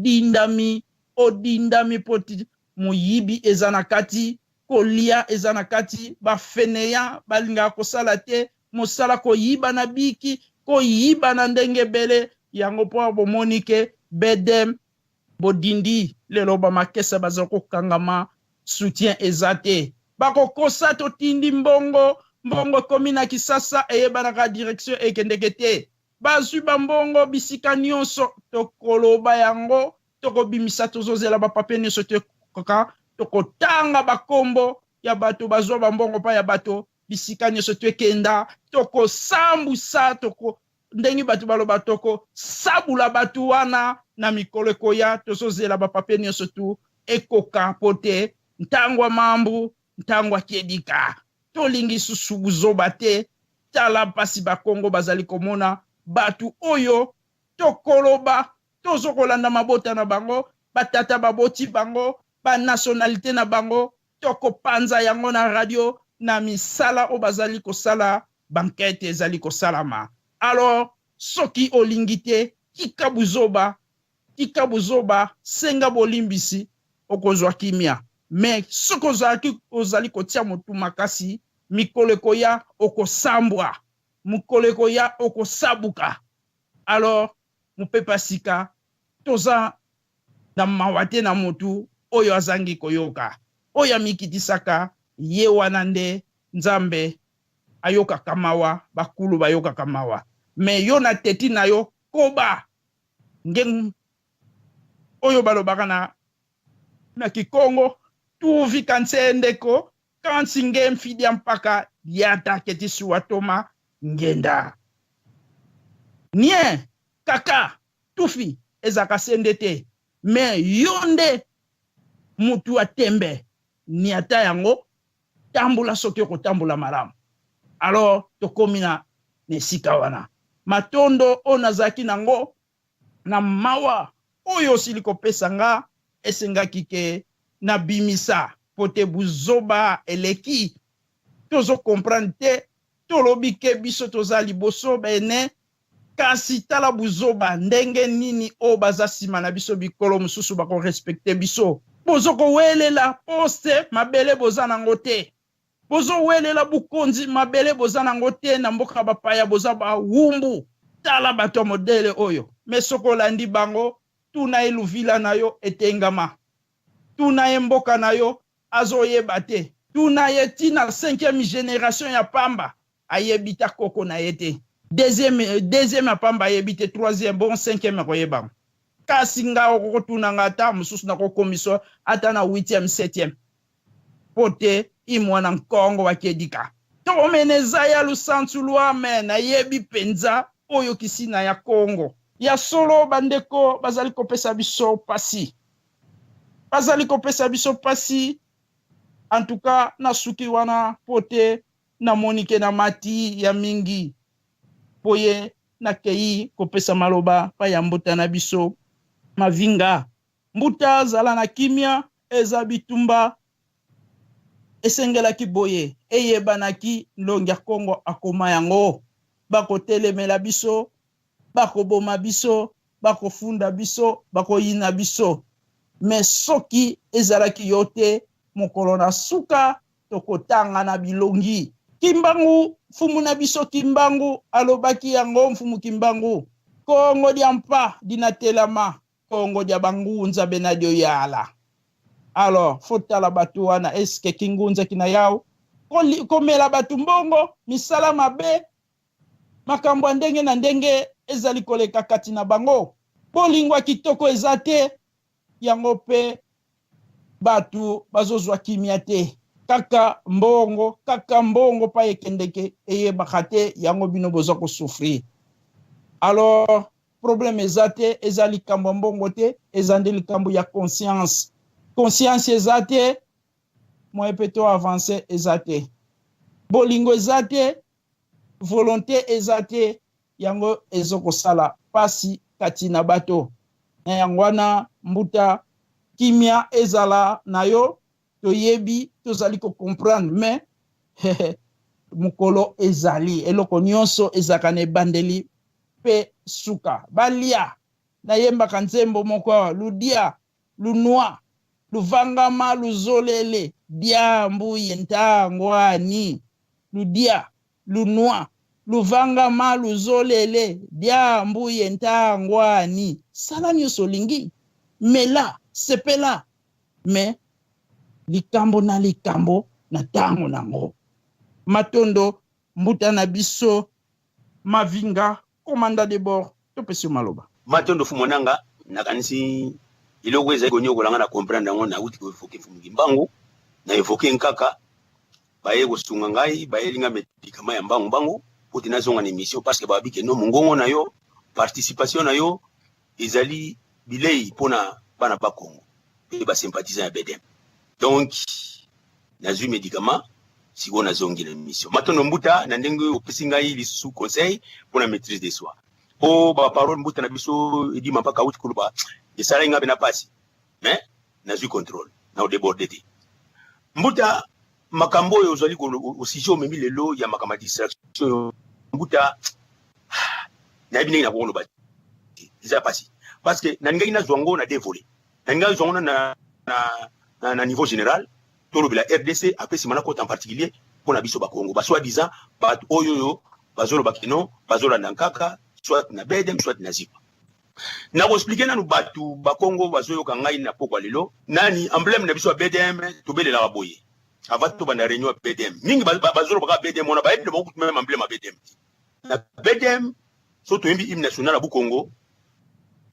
odindami poti moyibi eza na kati kolia eza na kati bafeneya balingaka kosala te mosala koyiba na biki koyiba na ndenge bele yango mpo bomoni ke bedem bodindi lelo bamakesa baza kokangama soutien eza te bakokosa totindi mbongo mbongo komi na Kisasa eyebanaka direction ekendeke te. Bazwi bambongo bisika nyonso tokoloba yango tokobimisa tozozela bapapie nyonso tokotanga bakombo ya bato bazwa bambongo pa ya bato bisika nyonso twekenda tokosambusa ndenge bato baloba sabula bato wana na mikolo ekoya tozozela bapapie nyonso tu ekoka pote ntangwa mambu ntangwa kiedika tolingi susu buzoba te tala pasi bakongo bazali komona batu oyo tokoloba tozokolanda mabota na bango batata baboti bango ba nationalité na bango tokopanza yango na radio na misala o bazali kosala bankete ezali kosalama. Alors soki olingi te tika buzoba senga bolimbisi okozwa kimia me soko ozali kotia motu makasi mikolo ekoya okosambwa mukolo ekoya okosabuka. Alors mupepa sika toza na mawate na motu oyo azangi koyoka oyo amikitisaka ye wana nde Nzambe ayoka kamawa bakulu bayoka kamawa me yo na teti na yo koba ngeng oyo balobaka na Kikongo tuvi kanse ndeko kansi nge mfidia mpaka yata ketisi watoma ngenda nie kaka tufi ezaka sendete me yonde mutu atembe ni ata yango tambula soki okotambula malamu. Alors tokomi na nesika wana matondo o nazaki nango na mawa oyo osili kopesa nga esengaki ke na bimisa pote buzoba eleki tozo comprendre te tolobi ke biso toza liboso bene kasi tala buzoba ndenge nini o baza sima na biso bikolo mususu bako respecte biso bozo ko welela poste mabele boza nango te bozo welela bukonzi mabele boza nango te na mboka bapaya boza ba wumbu tala bato modele oyo mesoko landi bango tuna eluvila na yo etengama tuna emboka na yo azoyeba te tuna yetina 5e génération ya pamba ayebita koko na yete deuxième ya pamba ayebite 3e bon 5e koyeba kasi nga okotuna ngata mususu na kokomiso ata na 8e 7e pote imwana nkongo wakedika to meneza ya lusantu lwame na yebi penza oyo kisina ya Kongo ya solo bandeko bazali kopesa biso pasi en tout cas na suki wana pote na monike na mati ya mingi poye na kei kopesa maloba pa ya mbuta na biso mavinga mbuta zala na kimia eza bitumba esengelaki boye eyebanaki ndongi ya Kongo akoma yango bakotelemela biso bakoboma biso bakofunda biso bakoyina biso me soki ezalaki yote mokolo na suka tokotanga na bilongi Kimbangu mfumu na biso Kimbangu alobaki yango mfumu Kimbangu Kongo dia mpa dinatelama Kongo dia bangunza benadio yala. Alors fotala batu wana eske kingunza kina yao komela batu mbongo misala mabe makambo ndenge na ndenge ezali koleka kati na bango bolingwa kitoko ezate yango pe batu bazozwa kimia te kaka mbongo pa ekendeke eye bakate yango bino boza ko souffrir. Alors problème ezate ezali kambo mbongo te ezande likambo ya conscience ezate moi peto avancer ezate bolingo ezate volonté ezate yango ezoko sala pasi kati na bato na yangwana mbuta kimia ezala nayo toyebi tozali ko comprendre mais mukolo ezali eloko nyonso ezaka ne bandeli pe suka balia na yemba kanzembo moko ludia lunwa luvangama luzolele diambu yentangwani ludia lunwa luvangama luzolele diambu yentangwani sala nyonso lingi mela sepela me likambo na tango nango Matondo Mbuta na biso Mavinga commandant de bord to pesi maloba Matondo fumonanga nakanisi iloko eza konyo kolanga na comprendre ngona uti ko evoke fumungi mbangu na evoke nkaka baye kosunga ngai baye linga medikama ya mbangu mbangu poti nazonga na émission parce que babike no mongongo na yo participation na yo ezali bilei pona bana ba Congo et ba sympathisant ya BDM donc nazu médicament siko nazongi na émission Matondo Mbuta na ndenge opesi ngai lisusu conseil pona maîtrise des soins o ba parole Mbuta na biso edi mapaka uti kuluba esala inga bena pasi mais nazu contrôle na o déborder te Mbuta makambo yo ozali ko sijo memi lelo ya makama distraction Mbuta na bine na kono ba isa pasi parce que na ngai na zongo na dévolé na ngai zongo na niveau général tolo bila RDC après simana ko en particulier pour na biso ba Congo ba soit disant ba oyoyo bazolo bakino bazola ndankaka soit na BDM soit na zipa na ko expliquer na batu ba Congo bazoyo ka ngai na pokwa lelo nani emblème na biso BDM to belela ba boye avant to bana réunion BDM mingi bazolo ba BDM on ba yebile ba même emblème BDM na BDM so to yimbi hymne national na bu Congo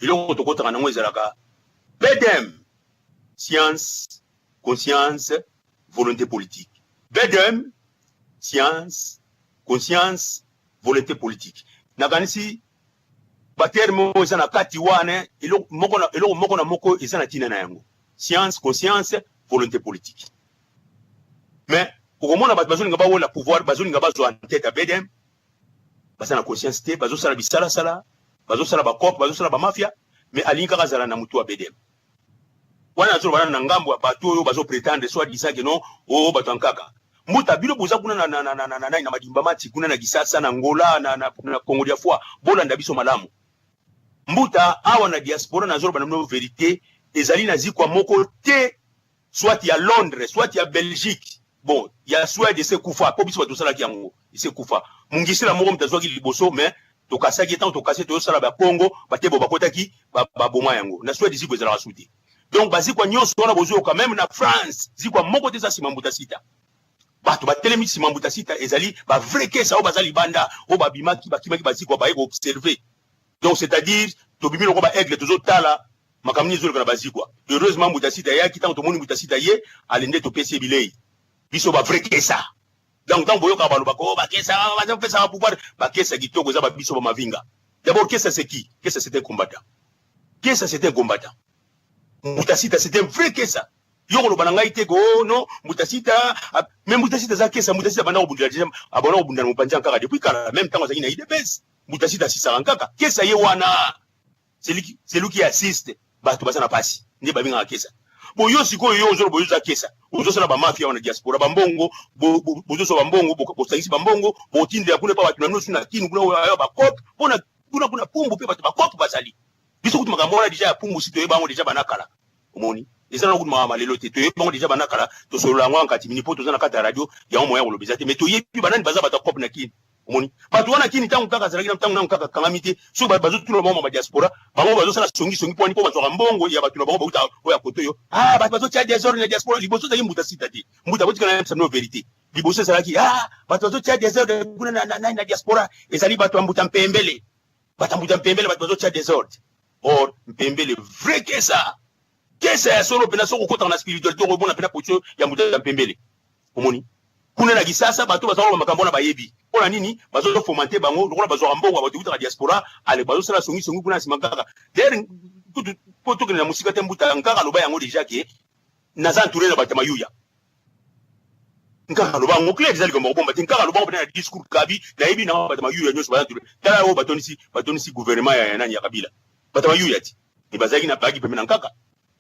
iloko to kota na ngweza laka BDM science conscience volonté politique BDM science conscience volonté politique na kanisi ba terme eza na kati wane iloko moko na moko eza na tina na yango science conscience volonté politique mais okomona ba bazoni ngaba wala pouvoir bazoni ngaba zo en tête à BDM basa na conscience te bazo sala bisala sala bazo sala ba cop bazo sala ba mafia mais alinga kazala na mutu wa BDM wana zo bana na ngambo ya bato oyo bazo prétendre soit disant que non o bato ankaka Mbuta bilo boza kuna na madimba mati kuna na Gisasa na Angola na Congo dia foi bolanda biso malamu Mbuta awa na diaspora na zo bana no vérité ezali na zikwa moko te soit ya Londres soit ya Belgique bon ya Suède c'est kufa po biso bato sala kiango c'est kufa mungisira moko mtazwa ki liboso mais to kasaki tant to kasé to sala ba Congo batebo bakotaki ba boma yango na Suède ziko ezala suti donc bazikwa nyonso na bozo quand même na France zikwa moko te za simambuta sita bato batelemi simambuta sita ezali ba vrai que ça o bazali banda o babimaki bakimaki bazikwa ba observer donc c'est-à-dire to bimino ko ba aigle tozo tala makamni zolo kana bazikwa heureusement mbuta sita yaki tant to moni mbuta sita ye alende to pesi bilei biso ba vrai que ça donc tant boyoka balo bako ba kesa ba fait ça pouvoir ba kesa kitoko za ba biso ba mavinga d'abord qu'est-ce c'est qui qu'est-ce c'était combattant qu'est-ce c'était combattant Mutasita c'était vrai que ça yoko lo bananga iteko no Mutasita même Mutasita za kesa Mutasita bana obundira déjà abona obundira mupanja nkaka depuis kala même temps za ina IDPS Mutasita sisa nkaka kesa ye wana c'est lui qui assiste ba to basana pasi ndi babinga kesa bo yo siko yo ozolo bo yo za kesa ozo na ba mafia wana diaspora bambongo bozo so bambongo bo sangisi bambongo bo tinde yakune pa watu na nusu na kinu kuna ba cop bona kuna pumbu pe ba cop bazali biso kutu makamona déjà pumbu sito ye bango déjà banakala omoni eza na kutu malelo te to ye bango déjà banakala to solo ngo nkati mini poto na kata radio ya moya ko lobeza te mais to ye pi banani baza bata cop na kinu omoni batu wana kini tangu kaka zalaki na tangu na kaka kangamite so bazo tulo bango ma diaspora bango bazo sala songi po ni po bazo mbongo ya batu na bango bauta oya koto yo bazo tia désordre na diaspora liboso za Mbuta sita te Mbuta botika na sa no vérité liboso zalaki bazo tia désordre kuna na diaspora ezali batu Mbuta mpembele batu Mbuta mpembele bazo tia désordre or mpembele vrai que ça qu'est-ce ya solo pena soko kota na spiritualité ko bona pena pocho ya Mbuta mpembele omoni kuna na Gisasa bato bazo makambo na bayebi pona nini bazo fomenter bango lokona bazo mbongo bato kuta diaspora ale bazo sala songi kuna simakaka der poto na musika te Mbuta nkaka loba yango déjà ke naza entouré na batama yuya nkaka loba ngo clé déjà ko bomba te nkaka loba na discours kabi na yebi na batama yuya nyoso ba entouré tala o batonisi gouvernement ya nani ya Kabila batama yuya ti ni bazaki na bagi pemena nkaka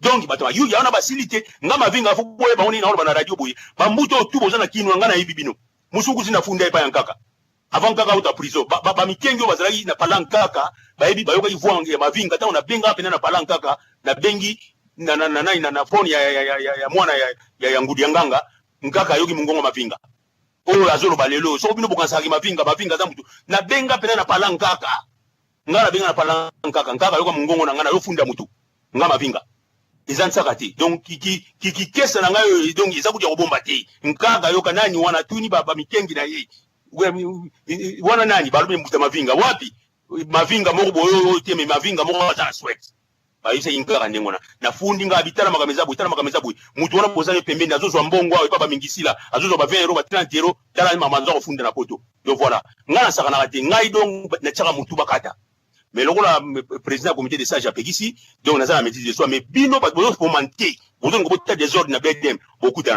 donc batama yuya ona basilité ngama vinga fo boye baoni na na radio boye bambuto tu bozana kinwa ngana yebi bino musuku zina funda epa yankaka avant kaka uta prison ba mikengyo bazalaki na palankaka bayebi bayoka ivuange ya mavinga ta ona benga pena na palankaka na bengi na phone ya mwana ya ngudi yanganga nkaka yoki mungongo mavinga o azolo balelo so bino bokansaki mavinga za mutu na benga pena na palankaka ngala benga na palankaka nkaka yoka mungongo na ngana yo funda mutu ngama mavinga eza nsaka te donc ki kesa na ngai donc eza kuja kobomba te nkanga yoka nani wana tuni baba mikengi na ye wana nani balobi mbuta mavinga wapi mavinga moko boyo te me mavinga moko ata sweat bayise inkaka ndengona na fundi nga bitala makameza bwe mutu wana pozana pembeni azozwa mbongo awe baba mingisila azozwa ba 20 euro ba 30 euro tala mamanzo kufunda na poto donc voilà ngana saka na kate ngai donc na chaka mutu bakata mais lokola président du comité de sage apekisi donc nazala maîtrise de soi mais bino ba bozo fomenter bozo ngobota désordre na bedem bokuta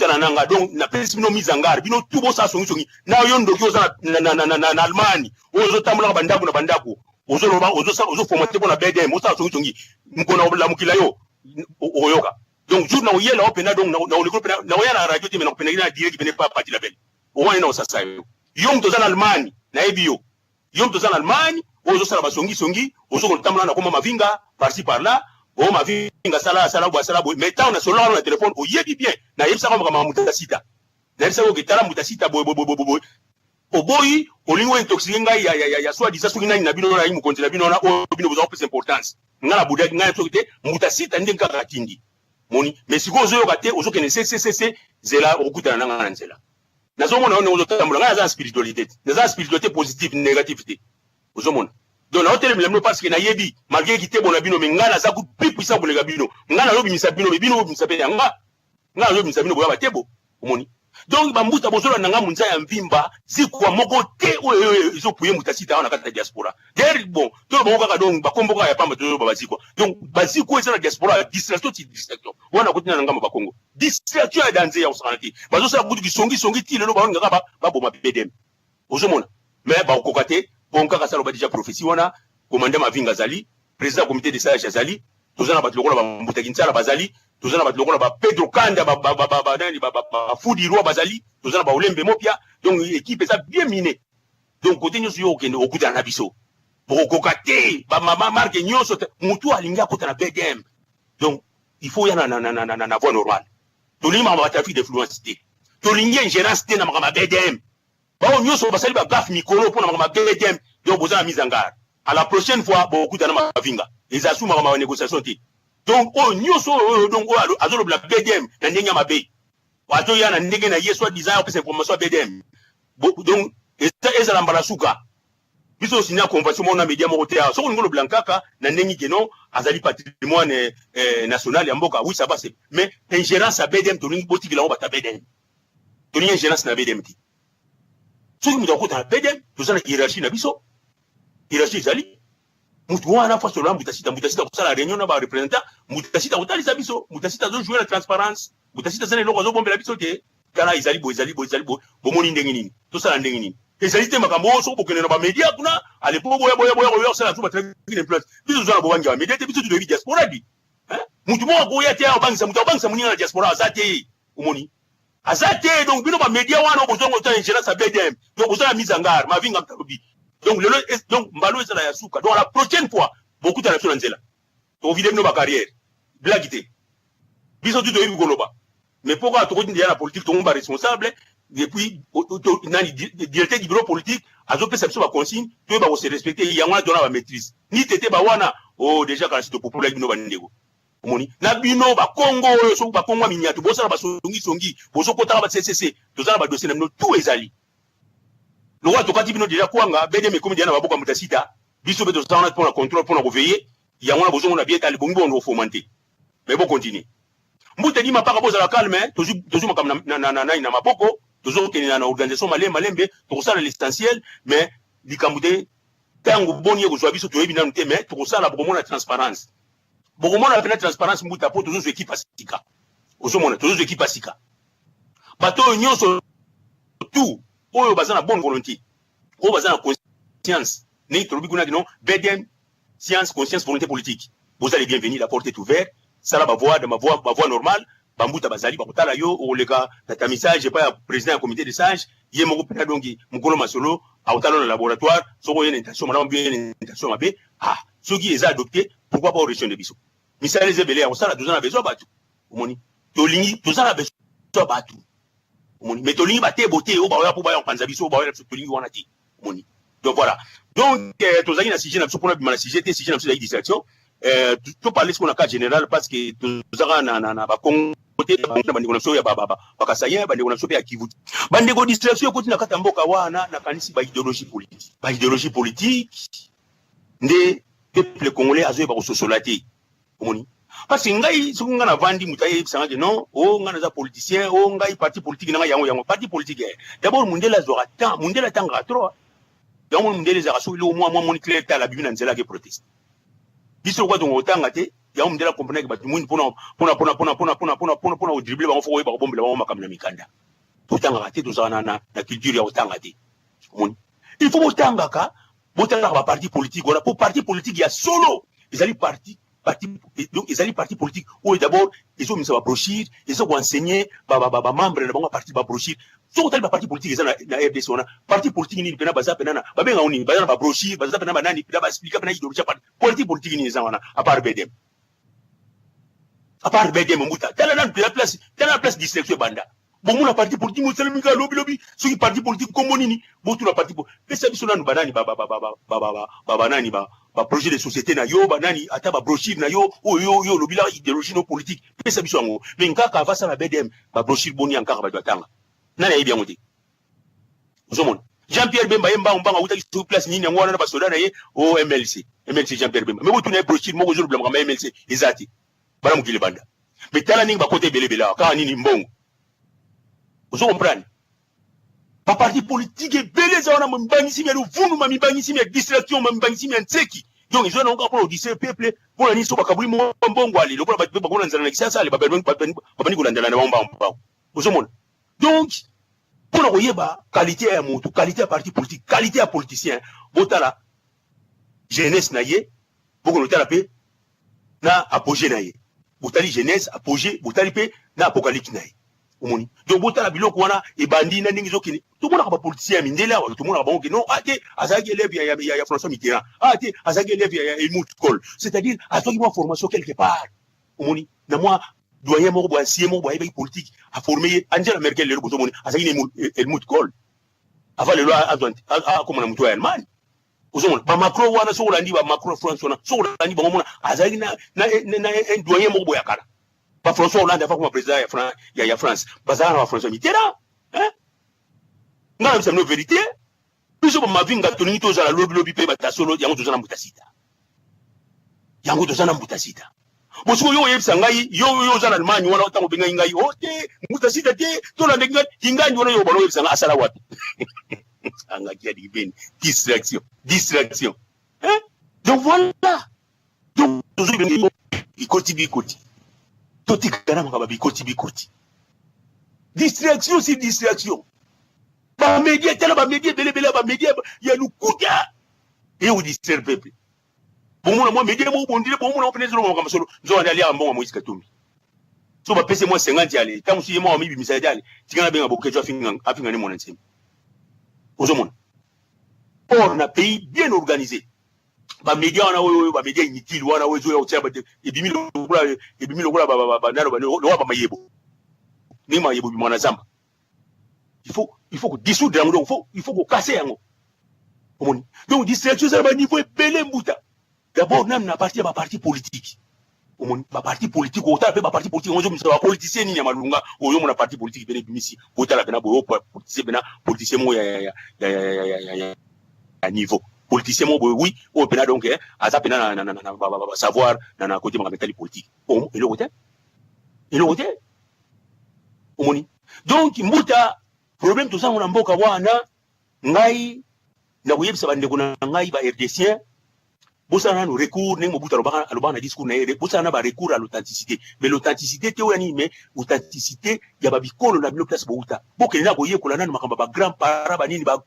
na nanga donc na pesi bino mise en garde bino tout bo sa songi na yo ndoki oza na Allemagne ozo tamula bandako ozo fomenter na bedem oza songi mkona la mukila yo oyoka donc jour na oyela opena donc na oliko na oyana radio te mais na opena na direct bene pas parti la belle o wana na sasa yo mtoza na Allemagne na ebio yom toza na Allemagne ozo sala basongi ozo kotambola na koma mavinga par-ci par-là o mavinga sala bo mais tant na solo na téléphone o yebi bien na yebisa ko makama mutasita na yebisa ko ketala mutasita bo o boyi o lingo intoxiqué ngai ya soit disa soki nani na bino na imu kontina bino na o bino boza plus importance ngala budaki ngai sokite mutasita ndenge kaka tindi moni mais siko ozo yoka ozo kene cc zela okuta na ngana nzela nazomona on ozo tambola ngai za spiritualité positive négative te ozomona donc na hôtel mlemno parce que na yebi malgré kité bona bino mais ngana za ku plus puissant bolega bino ngana lobi misabino bino misabe yanga ngana lobi misabino boya batebo omoni donc bambuta bozola nanga munza ya mvimba zikwa moko te oyo izo puye mutasita wana kata diaspora der bon to bongo kaka donc bakomboka ya pamba to babazikwa donc baziko eza na diaspora distraction wana kotina nanga bakongo distraction ya danze ya osanati bazosa kudu kisongi ti lelo baona ngaka baboma bedem ozomona mais ba kokate bonka kasalo ba déjà prophétie wana commandant mavinga zali président comité de sage zali tozana ba lokola ba mbuta kinsala bazali tozana ba lokola ba Pedro Kanda ba Fudi Roi bazali tozana ba Olembe Mopia donc équipe ça bien minée donc côté nyoso yo okende okuta na biso bokokate ba mama marque nyoso mutu alinga kota na bedem donc il faut ya na voie normale tolima ba trafic d'influence te tolingi ingérence te na makama bedem ba nyoso basali ba gaf mikolo pour na makama bedem donc bozana mise en garde à la prochaine fois bokuta na mavinga les asuma makama négociation te donc nyoso donc azolo la bedem na ndenge mabe wato ya na ndenge na yeso design opesa information bedem donc eza la mbalasuka biso sinya convention mona media moko te so ko ngolo blankaka na ndenge keno azali patrimoine national ya mboka oui ça va c'est mais ingérence à bedem to lingi boti bila obata bedem to lingi ingérence na bedem ti so ki mutako ta bedem to sana hiérarchie na biso hiérarchie zali mutu wana fa solo mutasita kusala réunion na ba représentant mutasita utali za biso mutasita zo jouer la transparence mutasita zane loko zo bombe la biso te kana izali bo bomoni ndenge nini to sala ndenge nini ezali te makambo so bokene na ba media kuna alepo boya sala tu ba trafic d'influence biso zo na bo banja media te biso tu de diaspora di mutu mo ko ya te abangisa munina na diaspora azate umoni azate donc bino ba media wana bozongo ta ingérence à bedem donc bozala mise en garde mavinga mtarobi donc mbalo ezala ya suka donc la prochaine fois beaucoup de la nzela to vide bino ba carrière blagité biso tu doyi goloba mais pourquoi to ko la politique to ngomba responsable depuis nani directeur du bureau politique azo pesa biso ba consigne to ba se respecter yango dona ba maîtrise ni tete ba wana déjà quand c'est populaire bino ba ndeko omoni na bino ba Congo so ba Congo minyatu bosa ba songi boso kota ba CCC to za ba dossier na bino tout ezali le roi tokati bino déjà kwanga bede me komedia na baboka mutasita biso beto sana pour la contrôle pour la veiller yango na bozo na bien tali bongo on fomenter mais bon continuer mbuta di mapaka boza la calme toujours makam na maboko toujours keni na organisation malembe to sala l'essentiel mais likambude tango boni ko zwa biso to yebi na nte mais to sala beaucoup na transparence beaucoup na la transparence mbuta po toujours équipe asika osomona toujours équipe asika bato nyonso tout oyo bazana bonne volonté oyo bazana conscience ne tolobi kuna dino bedem science conscience volonté politique vous allez bienvenir la porte est ouverte ça là ma voix normale bambuta bazali bakotala yo oleka ta message pas président du comité de sage ye moko pena dongi mukolo masolo autalo na laboratoire soko yene intention mala bien intention mabe soki eza adopté pourquoi pas région de biso misale zebele on sala dozana besoin batu omoni tolingi tozana besoin batu omoni mais tolingi bate boté o ba ya po ba ya panza biso ba ya tolingi wana ti omoni donc voilà donc tozali na sujet na biso pona bima na sujet te sujet na biso ya distraction tu parles ce qu'on a cas général parce que tu as na ba côté bandi ko na so ya ba kasaya bandi ko na so ya Kivu bandi ko distraction ko tina kata mboka wana na kanisi ba idéologie politique nde peuple congolais azoye ba ko sosolaté omoni parce que ngai soki nga na vandi mutaye bisanga ke non o nga na za politicien o ngai parti politique na yango parti politique d'abord mundela zora temps mundela tanga trop yango mundela za so ile au moins moni clair ta la bibi na nzela ke proteste biso kwa donc otanga te yango mundela comprendre que batu muni pona o dribbler bango fo ba bombela bango makamna mikanda otanga te to za na culture ya otanga te moni il faut otanga ka botanga ba parti politique on a pour parti politique ya solo ils allaient donc ils allaient parti politique où d'abord ils ont mis sa brochure ils ont enseigné membre de la parti brochure so tal parti politique ils na RDC on a parti politique ni pena baza pena ba benga oni baza ba brochure baza pena banani pena ba expliquer pena idéologie parti politique ni za wana à part BDM muta tala na place distraction banda bon mon parti politique mo sala minga lobby so parti politique comme nini botu na parti pesa biso nanu banani banani ba projet de société na yo banani ata ba brochure na yo yo lobby la idéologie no politique pesa biso ngo mais ngaka va ça la BDM ba brochure boni ankaka ba batanga nana yebi yango te uzomona Jean-Pierre Bemba yemba umbanga uta sur place nini yango wana ba soda na ye o MLC Jean-Pierre Bemba mais botu na brochure moko jour blanc ma MLC ezati bana mukile banda mais tala ninga ba côté belebela ka nini mbongo vous comprenez pas parti politique et beleza wana mbangisi ya luvunu mbangisi ya distraction mbangisi ya ntseki donc ils ont encore pour distraire peuple pour la niso bakabuli mbongo ali lokola ba bakona nzala na kisasa ali babani kulandana na mbamba vous comprenez donc pour la koyeba qualité ya mutu qualité ya parti politique qualité ya politicien botala jeunesse na ye boko notala pe na apogée na ye botali jeunesse apogée botali pe na apocalypse na ye omoni donc botala biloko wana ebandi na ndingi zokini tomona ka ba politicien mindela wa tomona ba bonke non ate azaki élève ya François Mitterrand ate azaki élève ya Helmut Kohl c'est-à-dire azaki moi formation quelque part omoni na moi doyen moko ba ancien moko ba politique a formé Angela Merkel le botomoni azaki ni Helmut Kohl avant le loi a comme na mutu ya Allemagne uzomona ba Macron wana so olandi ba Macron France wana so olandi ba ngomona azaki na doyen moko ya kala ba François Hollande afa comme président ya France bazana ba François Mitterrand hein ngana bisa no vérité biso ba mavinga tonini to za lobby pe batasolo yango to za na mutasita bosuko yo yebisa ngai yo za na Allemagne wana otango benga ngai ote mutasita te to la ngai ingandi wana yo balo yebisa asala wapi anga kia dibeni distraction hein donc voilà donc toujours bengi ikoti toti kana makaba bikoti distraction c'est distraction ba média tela ba média belebele ba média ya lukuta et au distraire peuple bon moi média mo bondile bon moi on penezero ngoma solo nzo andali ambongo Moïse Katumbi so ba pese moi 50 ali tant si moi mi bimisa dali tingana benga bokejo afinga ni mona nsema ozomona on a pays bien organisé ba média wana oyo ba média inutile wana oyo zo ya otya ebimi lokula ba nalo ba lo ba mayebo ni mayebo bi mwana zamba il faut que dissoudre yango donc il faut que casser yango omoni donc distraction ça ba niveau belé mbuta d'abord nam na parti ba parti politique omoni ba parti politique ota pe ba parti politique onzo misa ba politicien ni ya malunga oyo mona parti politique bene bimisi ota la na boyo politicien bena politicien mo ya niveau politicien mo boy oui o pena donc aza pena na savoir na côté mental politique o elo côté omoni donc mbuta problème tout ça on mboka wana ngai na kuyebisa bandeko na ngai ba RDC bosana no recours ne mobuta alobana discours na yere bosana ba recours à l'authenticité mais l'authenticité te wani mais authenticité ya ba bikolo na bilo place bouta bokeli na boye kolana na makamba ba grand para ba nini ba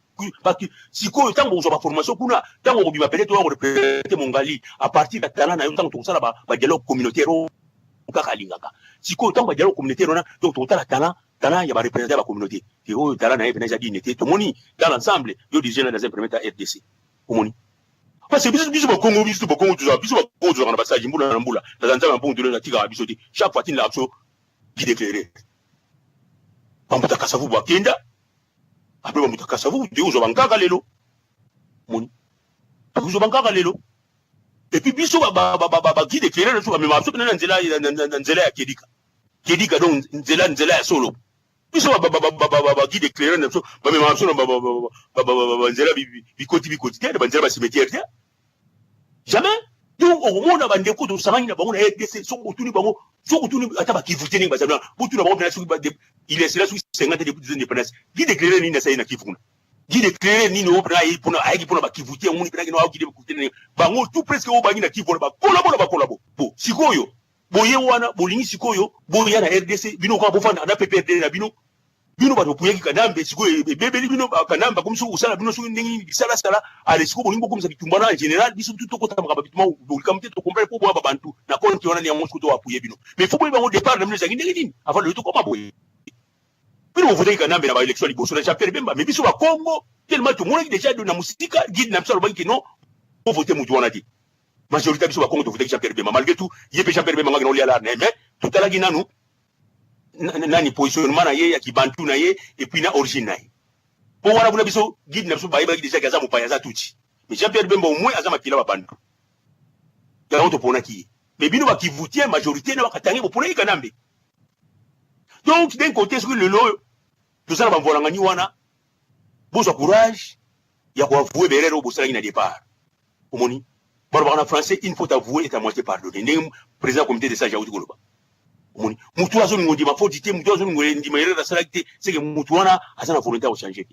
siko tango zo ba formation kuna tango bima peut-être on représenter mongali à partir de talent na yo tango to sala ba dialogue communautaire o kaka lingaka siko tango ba dialogue communautaire na donc to tala talent ya ba représenter ba communauté et o talent na yebena jadi nete to moni dans l'ensemble yo déjà dans un premier temps RDC omoni parce que biso ba Congo tu na basaji mbula na mbula na nzamba mpundu na tika biso ti chaque fois tin la action qui déclarer bamuta kasavu ba kenda après bamuta kasavu de uzo bankaka lelo moni uzo bankaka lelo et puis biso guide éclairé na so mais ma so na nzela ya kedika donc nzela ya solo biso guide éclairé na so mais ma so na nzela bikoti te ba nzela ba cimetière jamais donc au monde bandeko to samangi na bango na RDC so kutuni bango ata ba kivu teni ba zabana butu na bango na so il est cela sur 50 depuis des indépendances guide éclairé ni na sai na kifuna guide éclairé ni no pra yi pona ayi pona ba kivu teni nguni pena no guide kuteni bango tout presque o bangi na kivu ba kolabo bo sikoyo boye wana bolingi sikoyo boye na RDC bino kwa bofana na PPRD na bino ba to puyeki kanambe sikoyo bebeli bino kanamba comme so usala bino so ndingi sala ale sikoyo bolingo comme ça bitumbana en général biso tout ko tamba ba bituma bolikamte to comprendre pour boya bantu na konti wana ni ya monsko to apuye bino mais faut boye bango départ na mleza ngindegi nini avant le to koma boye bino voter kanambe na ba élection liboso na Jean-Pierre Bemba mais biso ba Congo tellement tout monde déjà de na musika guide na biso banki non pour voter mutu wana ti majorité biso ba Congo to voter Jean-Pierre Bemba malgré tout yepe Jean-Pierre Bemba ngino lia la mais tout à la ginanu nani positionnement na ye ya kibantu na ye et puis na origine na ye bon wana kuna biso guide na biso ba yeba déjà gaza mopaya za tuti mais Jean-Pierre Bemba au moins azama kila ba bantu ya on to pona ki mais bino ba kivutie majorité na bakatangi bo pona ikanambe donc d'un côté sur le lot tout ça ba volanga ni wana bozo courage ya ko avouer berero bo sala na départ omoni baro ba na français il faut avouer et à moitié pardonner ndem président comité de sage ya uti koloba omoni mutu azo ngondi mafoti te mutu azo ngondi mayere sala te c'est que mutu wana azana volonté au changer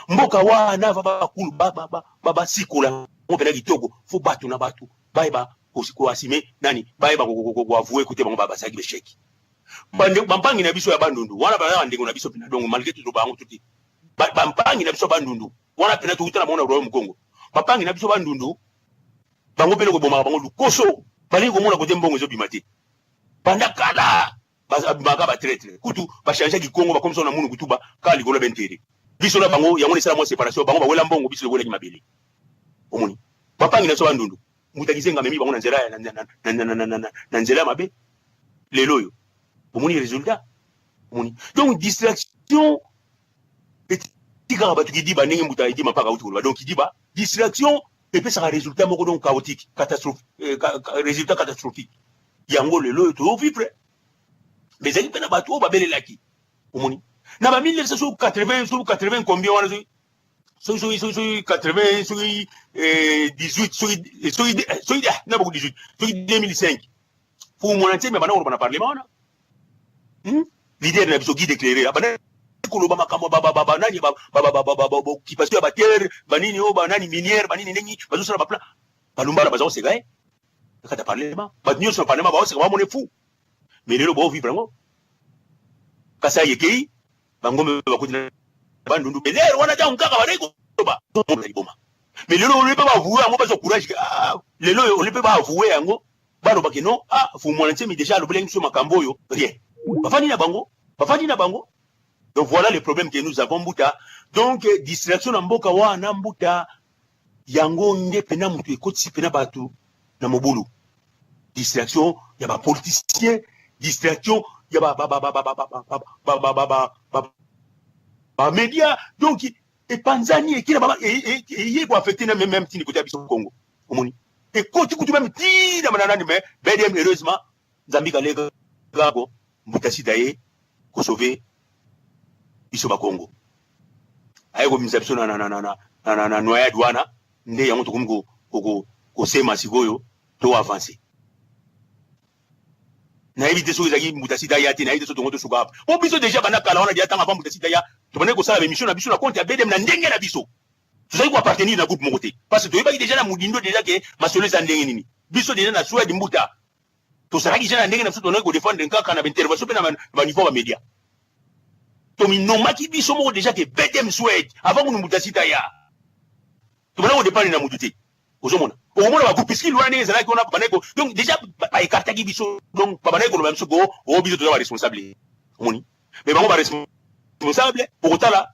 mboka wana baba kulu baba sikola mo pena kitoko fo batu na batu baiba ko asime nani baiba ko avouer côté bango baba saki besheki bande bampangi na biso ya bandundu wana bana ndengo na biso pena dongo malgré tout bango tuti bampangi na biso bandundu wana pena tuta na mona royo mkongo bampangi na biso bandundu bango pele ko boma bango lukoso bali ko mona côté mbongo zo bimati banda kala baka ba traître kutu ba changer ki Congo ba comme ça na munu kutuba kali golo bentere biso na bango yango sala mo séparation bango ba wela mbongo biso le ki mabele omoni bapangi na so bandundu mutakizenga memi bango na nzela na nzela mabe lelo yo omoni résultat omoni donc distraction tika ba tukidi ba ndenge muta idi mapaka utu donc idi ba distraction et puis ça a résultat moko donc chaotique catastrophe résultat catastrophique yango lelo to vivre mais zali pena bato ba belelaki omoni na ba 1980 combien wana so 80 so 18 na beaucoup 18 so 2005 pour mon entier mais bana on parlement wana leader na biso guide éclairé bana koloba makambo baba nani baba occupation ya terre banini o banani minière banini nengi bazo sala ba plan balumbala bazo segaye kata parlement badnyo so parlement ba oseka ba fou mais lelo bo vivre ngo kasa yekei bango ba kutina bandundu belero wana ja unkaka bareko ba boma mais lelo on peut pas avouer ngo ba so courage lelo on peut pas avouer ngo bano ba kino fu mo ntie mi déjà le blengi so makambo yo rien bafani na bango donc voilà le problème que nous avons mbuta donc distraction na mboka wana mbuta yango nde pena mutu ekoti pena batu na mobulu distraction ya ba politicien distraction ya ba média donc et panzani et kila baba et yé ko affecter na même tini côté biso Congo omoni et koti kutu même ti na manana mais BDM heureusement Zambika lega gago mbutasi daye ko sauver biso ba Congo ayo ko misapso na noya douana nde yango to ko sema sikoyo to avancer na éviter so ezaki mbutasi daye ati na éviter so tongo to suka o biso déjà bana kala wana dia tanga pa mbutasi daye to bana ko sala émission na biso na compte ya BDM na ndenge na biso to sai ko appartenir na groupe mokote parce que to yebaki déjà na mudindo déjà que masolo za ndenge nini biso déjà na souhait mbuta to saraki déjà na ndenge na biso to na ko défendre nkaka na intervention pe na niveau ba média to minomaki biso moko déjà que BDM souhait avant ko mbutasi daye to bana ko dépendre na mututé ozomona omona ba groupe ski lwana ezala ki ona baneko donc déjà ba écartaki biso donc ba baneko lo même so go o biso to ba responsable omoni mais bango ba responsable pour otala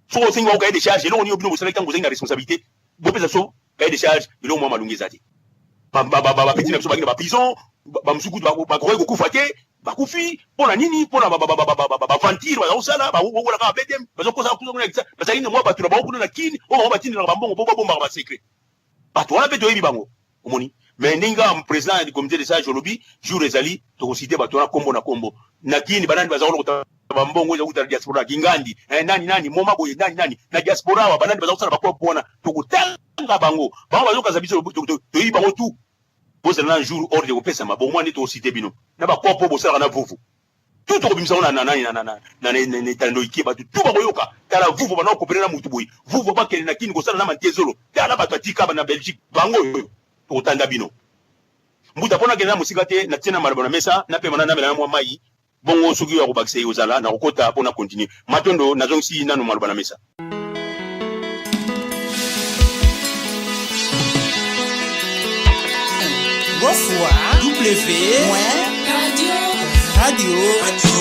so o singa o cahier de charge non oni obino bosala kango zinga responsabilité bo pesa so cahier de charge ilo mo malungi zati ba petit na biso ba prison ba msuku ba ko kufa te ba kufi pona nini pona ba fantir ba osala ba wola ka BDM ba zo kosa kuzo na ba saini mo ba tu ba ko na kini o ba tini na ba mbongo bo ba secret bato wana pe toyebi bango omoni mais ndinga président du comité de sage lobby jour ezali to citer bato na kombo na kombo na kini banani bazakolo bambongo za kuta diaspora kingandi nani moma boye nani na diaspora wa banani bazakosala bakwa pona to kutanga bango bazokaza biso to yi bango tout boza na jour ordre ko pesa mabongo ni to citer bino na bakwa po bosala na vuvu tout to bimisa na na tando ikiba tout ba boyoka tala vuvu bana ko pena mutu boy vuvu ba kele na kini ko sala na mantezolo tala ba tatika na Belgique bango yo to tanda bino mbuta pona kele na musika te na tena malabona mesa na pe mana na mela mwa mai bongo soki ya ko bakse yozala na kokota pona continuer matondo na zonsi nanu malabona mesa. Radio